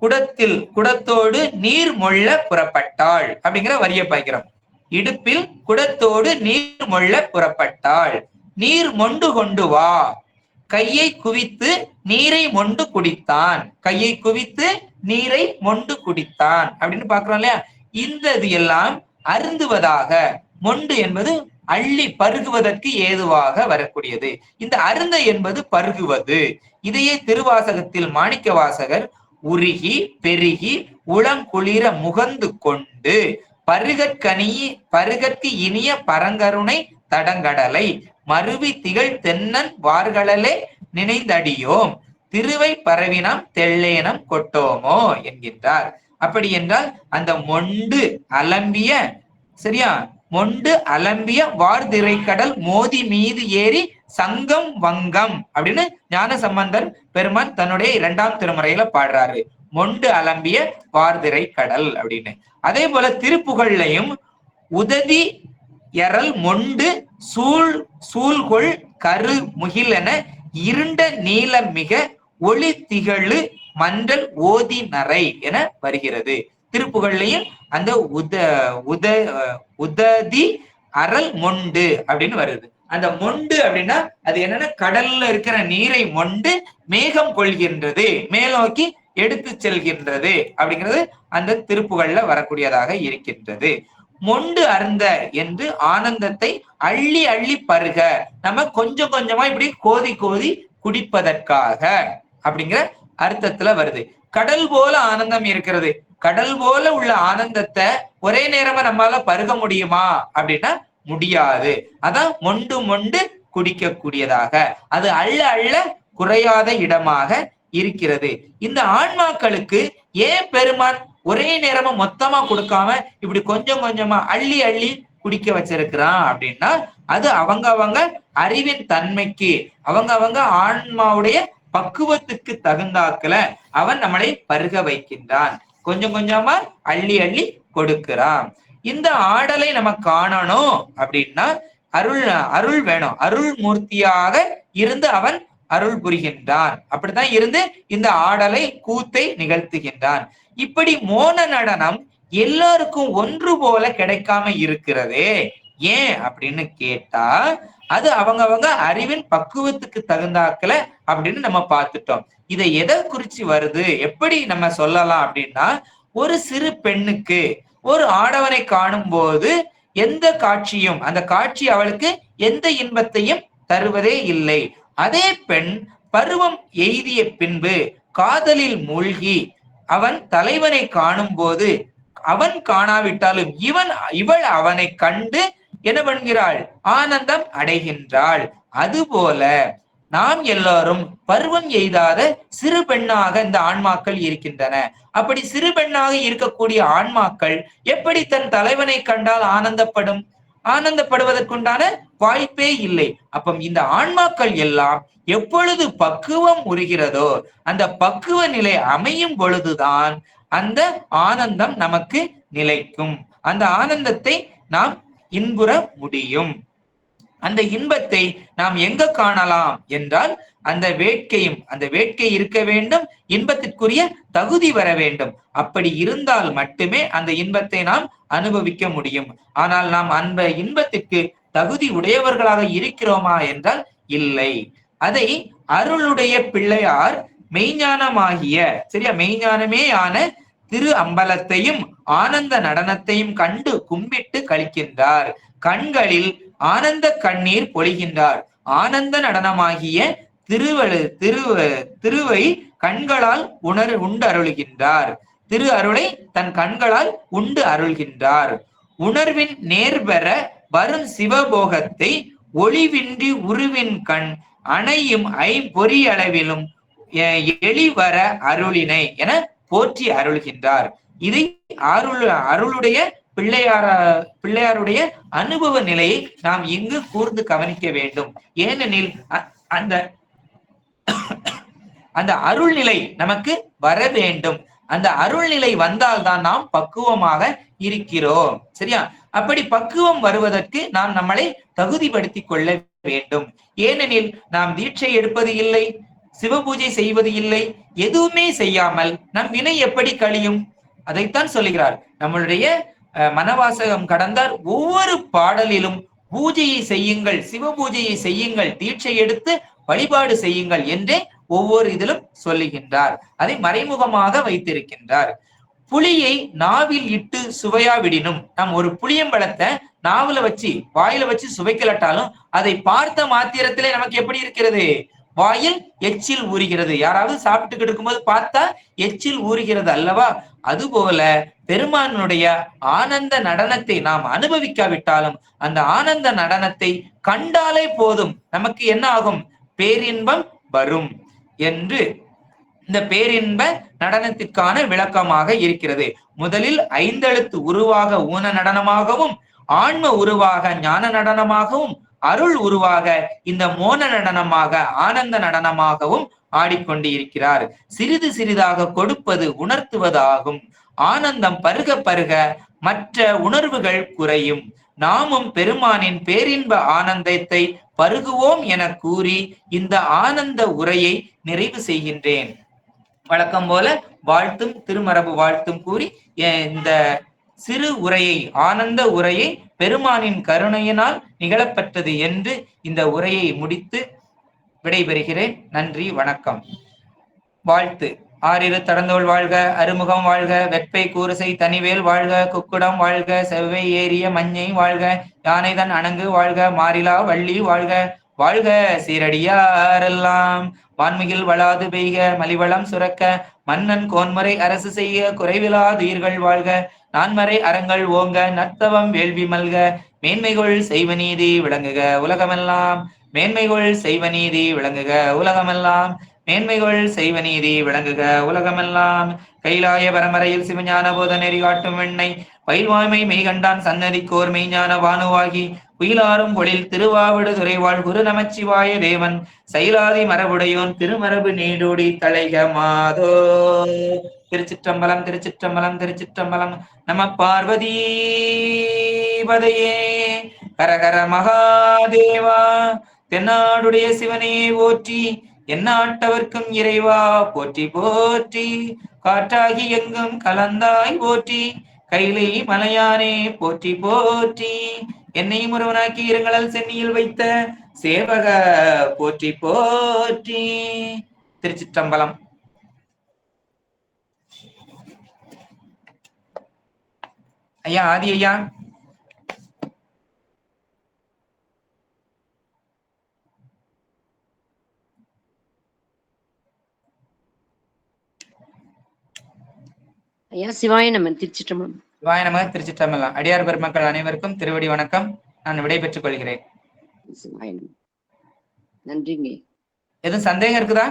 குடத்தில் குடத்தோடு நீர் மொள்ள புறப்பட்டாள் அப்படிங்கிற வரிய பாய்க்கிறோம். இடுப்பில் குடத்தோடு நீர் மொள்ள புறப்பட்டாள், நீர் மொண்டு கொண்டு வா, கையை குவித்து நீரை மொண்டு குடித்தான், கையை குவித்து நீரை மொண்டு குடித்தான் அப்படின்னு பாக்குறோம் இல்லையா. இந்த இது எல்லாம் அருந்துவதாக, மொண்டு என்பது அள்ளி பருகுவதற்கு ஏதுவாக வரக்கூடியது. இந்த அருந்த என்பது பருகுவது. இதையே திருவாசகத்தில் மாணிக்க வாசகர் உருகி பெருகி உளங்குளிர முகந்து கொண்டு பருகற்கு இனிய பரங்கருணை தடங்கடலை மருவி திகழ் தென்னன் வார்களே நினைந்தடியோம் திருவை பரவினம் தெள்ளேனம் கொட்டோமோ என்கின்றார். அப்படி என்றால் அந்த மொண்டு அலம்பிய, சரியா, மொண்டு அலம்பிய வார்திரைக்கடல் மோதி மீது ஏறி சங்கம் வங்கம் அப்படின்னு ஞான சம்பந்தர் பெருமான் தன்னுடைய 2ஆம் திருமுறையில பாடுறாரு, மொண்டு அலம்பிய வார்திரை கடல் அப்படின்னு. அதே போல திருப்புகழ்லையும் உததி எறல் மொண்டு சூழ்கொள் கரு முகில் என இருண்ட நீளம் மிக ஒளி திகழு மன்றல் ஓதி நரை என வருகிறது. திருப்புகழ்லையும் அந்த உததி அறல் மொண்டு அப்படின்னு வருது. அந்த மொண்டு அப்படின்னா அது என்னன்னா கடல்ல இருக்கிற நீரை மொண்டு மேகம் கொள்கின்றது, மேல் நோக்கி எடுத்து செல்கின்றது அப்படிங்கிறது அந்த திருப்புகள்ல வரக்கூடியதாக இருக்கின்றது. மொண்டு அருந்த என்று ஆனந்தத்தை அள்ளி அள்ளி பருக, நம்ம கொஞ்சம் கொஞ்சமா இப்படி கோதி கோதி குடிப்பதற்காக அப்படிங்கிற அர்த்தத்துல வருது. கடல் போல ஆனந்தம் இருக்கிறது, கடல் போல உள்ள ஆனந்தத்தை ஒரே நேரமா நம்மளால பருக முடியுமா அப்படின்னா முடியாது. அதான் மொண்டு மொண்டு குடிக்க கூடியதாக, அது அள்ள அள்ள குறையாத இடமாக இருக்கிறது. இந்த ஆன்மாக்களுக்கு ஏன் பெருமான் ஒரே நேரமா மொத்தமா கொடுக்காம இப்படி கொஞ்சம் கொஞ்சமா அள்ளி அள்ளி குடிக்க வச்சிருக்கிறான் அப்படின்னா அது அவங்க அறிவின் தன்மைக்கு, அவங்க ஆன்மாவுடைய பக்குவத்துக்கு தகுந்தாக்கல அவன் நம்மளை பருக வைக்கின்றான், கொஞ்சம் கொஞ்சமா அள்ளி அள்ளி கொடுக்கிறான். இந்த ஆடலை நம்ம காணணும் அப்படின்னா அருள் வேணும். அருள் மூர்த்தியாக இருந்து அவன் அருள் புரிகின்றான். அப்படித்தான் இருந்து இந்த ஆடலை கூத்தை நிகழ்த்துகின்றான். இப்படி மோன நடனம் எல்லாருக்கும் ஒன்று போல கிடைக்காம இருக்கிறதே ஏன் அப்படின்னு கேட்டா, அது அவங்க அறிவின் பக்குவத்துக்கு தகுந்தாக்கல அப்படின்னு நம்ம பார்த்துட்டோம். இதை எதை குறிச்சு வருது, எப்படி நம்ம சொல்லலாம் அப்படின்னா, ஒரு சிறு பெண்ணுக்கு ஒரு ஆடவனை காணும் போது எந்த காட்சியும், அந்த காட்சி அவளுக்கு எந்த இன்பத்தையும் தருவதே இல்லை. அதே பெண் பருவம் எய்திய பின்பு காதலில் மூழ்கி அவன் தலைவனை காணும் போது அவன் காணாவிட்டாலும் இவள் அவனை கண்டு என்ன பண்ணுகிறாள், ஆனந்தம் அடைகின்றாள். அதுபோல நாம் எல்லாரும் பருவம் எய்தாத சிறு பெண்ணாக இந்த ஆன்மாக்கள் இருக்கின்றன. அப்படி சிறு பெண்ணாக இருக்கக்கூடிய ஆன்மாக்கள் எப்படி தன் தலைவனை கண்டால் ஆனந்தப்படும்? ஆனந்தப்படுவதற்குண்டான வாய்ப்பே இல்லை. அப்ப இந்த ஆன்மாக்கள் எல்லாம் எப்பொழுது பக்குவம் உருகிறதோ, அந்த பக்குவ நிலை அமையும் பொழுதுதான் அந்த ஆனந்தம் நமக்கு நிலைக்கும். அந்த ஆனந்தத்தை நாம் இன்புற முடியும். அந்த இன்பத்தை நாம் எங்க காணலாம் என்றால், அந்த வேட்கை இருக்க வேண்டும், இன்பத்திற்குரிய தகுதி வர வேண்டும். அப்படி இருந்தால் மட்டுமே அந்த இன்பத்தை நாம் அனுபவிக்க முடியும். ஆனால் நாம் அந்த இன்பத்திற்கு தகுதி உடையவர்களாக இருக்கிறோமா என்றால் இல்லை. அதை அருளுடைய பிள்ளையார் மெய்ஞானமாகிய, சரியா, மெய்ஞானமே ஆன திரு அம்பலத்தையும் ஆனந்த நடனத்தையும் கண்டு கும்பிட்டு கழிக்கின்றார். கண்களில் ஆனந்த கண்ணீர் பொழிகின்றார். ஆனந்த நடனமாகிய திருவை கண்களால் உண்டு அருள்கின்றார். திரு அருளை தன் கண்களால் உண்டு அருள்கின்றார். உணர்வின் நேர்பெற வரும் சிவபோகத்தை ஒளிவின்றி உருவின் கண் அணையும் ஐம்பொறி அளவிலும் எளிவர அருளினை என போற்றி அருள்கின்றார். இதை அருளுடைய பிள்ளையாருடைய அனுபவ நிலையை நாம் இங்கு கூர்ந்து கவனிக்க வேண்டும். ஏனெனில் அந்த அருள் நிலை நமக்கு வர வேண்டும். அந்த அருள் நிலை வந்தால்தான் நாம் பக்குவமாக இருக்கிறோம். சரியா? அப்படி பக்குவம் வருவதற்கு நாம் நம்மளை தகுதிப்படுத்திக் கொள்ள வேண்டும். ஏனெனில் நாம் தீட்சை எடுப்பது இல்லை, சிவபூஜை செய்வது இல்லை, எதுவுமே செய்யாமல் நம் வினை எப்படி கழியும்? அதைத்தான் சொல்லுகிறார். நம்மளுடைய மனவாசகம் கடந்தார் ஒவ்வொரு பாடலிலும் பூஜையை செய்யுங்கள், சிவ பூஜையை செய்யுங்கள், தீட்சை எடுத்து வழிபாடு செய்யுங்கள் என்றே ஒவ்வொரு இதிலும் சொல்லுகின்றார். அதை மறைமுகமாக வைத்திருக்கின்றார். புளியை நாவில் இட்டு சுவையாவிடினும், நாம் ஒரு புளியம்பழத்தை நாவல வச்சு வாயில வச்சு சுவைக்கலட்டாலும் அதை பார்த்த மாத்திரத்திலே நமக்கு எப்படி இருக்கிறது? வாயில் எச்சில் ஊறுகிறது. யாராவது சாப்பிட்டுக்கிட்டு இருக்கும்போது பார்த்தா எச்சில் ஊறுகிறது அல்லவா? அதுபோல பெருமானுடைய ஆனந்த நடனத்தை நாம் அனுபவிக்காவிட்டாலும் அந்த ஆனந்த நடனத்தை கண்டாலே போதும், நமக்கு என்ன ஆகும்? பேரின்பம் வரும் என்று இந்த பேரின்ப நடனத்திற்கான விளக்கமாக இருக்கிறது. முதலில் ஐந்தெழுத்து உருவாக ஊன நடனமாகவும், ஆன்ம உருவாக ஞான நடனமாகவும், அருள் உருவாக இந்த மோன நடனமாக ஆனந்த நடனமாகவும் ஆடிக்கொண்டு இருக்கிறார். சிறிது சிறிதாக கொடுப்பது உணர்த்துவதாகும். ஆனந்தம் பருக பருக மற்ற உணர்வுகள் குறையும். நாமும் பெருமானின் பேரின்ப ஆனந்தத்தை பருகுவோம் என கூறி இந்த ஆனந்த உரையை நிறைவு செய்கின்றேன். வழக்கம் போல வாழ்த்தும் திருமரபு வாழ்த்தும் கூறி இந்த சிறு உரையை, ஆனந்த உரையை பெருமானின் கருணையினால் நிகழப்பட்டது என்று இந்த உரையை முடித்து விடைபெறுகிறேன். நன்றி, வணக்கம். வாழ்த்து. ஆறிரு தடந்தோள் வாழ்க, அருமுகம் வாழ்க, வெப்பை கூறுசை தனிவேல் வாழ்க, குக்குடம் வாழ்க, செவ்வை ஏறிய மஞ்சை வாழ்க, யானைதன் அணங்கு வாழ்க, மாறிலா வள்ளி வாழ்க, வாழ்க சீரடியாரெல்லாம். வான்மிகில் வளாது பெய்க, மலிவளம் சுரக்க, மன்னன் கோன்முறை அரசு செய்ய, குறைவிலாதுயிர்கள் வாழ்க, நான்மறை அறங்கள் ஓங்க, நத்தவம் வேள்வி மல்க, மேன்மைகொள் செய்வநீதி விளங்குக உலகமெல்லாம். மேன்மைகொள் செய்வநீதி விளங்குக உலகமெல்லாம். மேன்மைகொள் செய்வநீதி விளங்குக உலகமெல்லாம். கைலாய பரமரையில் சிவஞான போத நெறி காட்டும் வெண்ணை பயில்வாய்மை மெய்கண்டான் சன்னதி கோர் மெய்ஞான வானுவாகி உயிலாரும் பொழில் திருவாவிடு துறைவாழ் குரு நமச்சிவாய தேவன் சைலாதி மரபுடையோன் திருமரபு நீடோடி தலைக மாதோ. திருச்சிற்றம்பலம், திருச்சிற்றம்பலம், திருச்சிற்றம்பலம். நம பார்வதி பதையே. ஹரஹர மகாதேவா. தென்னாடுடைய சிவனே போற்றி, எந்நாட்டவர்க்கும் இறைவா போற்றி போற்றி. காற்றாகி எங்கும் கலந்தாய் போற்றி, கைலை மலையானே போற்றி போற்றி. என்னையும் ஒருவனாக்கி இருங்களல் சென்னியில் வைத்த சேவக போற்றி போற்றி. திருச்சிற்றம்பலம். ஐயா ஆதி ஐயா. ஐயா சிவாய நம. திருச்சிற்றம்பலம். சிவாய நம. திருச்சிற்றம்பலம். அடியார் பெருமக்கள் அனைவருக்கும் திருவடி வணக்கம். நான் விடை பெற்றுக் கொள்கிறேன். சிவாய நம. நன்றிங்க. எதுவும் சந்தேகம் இருக்குதா?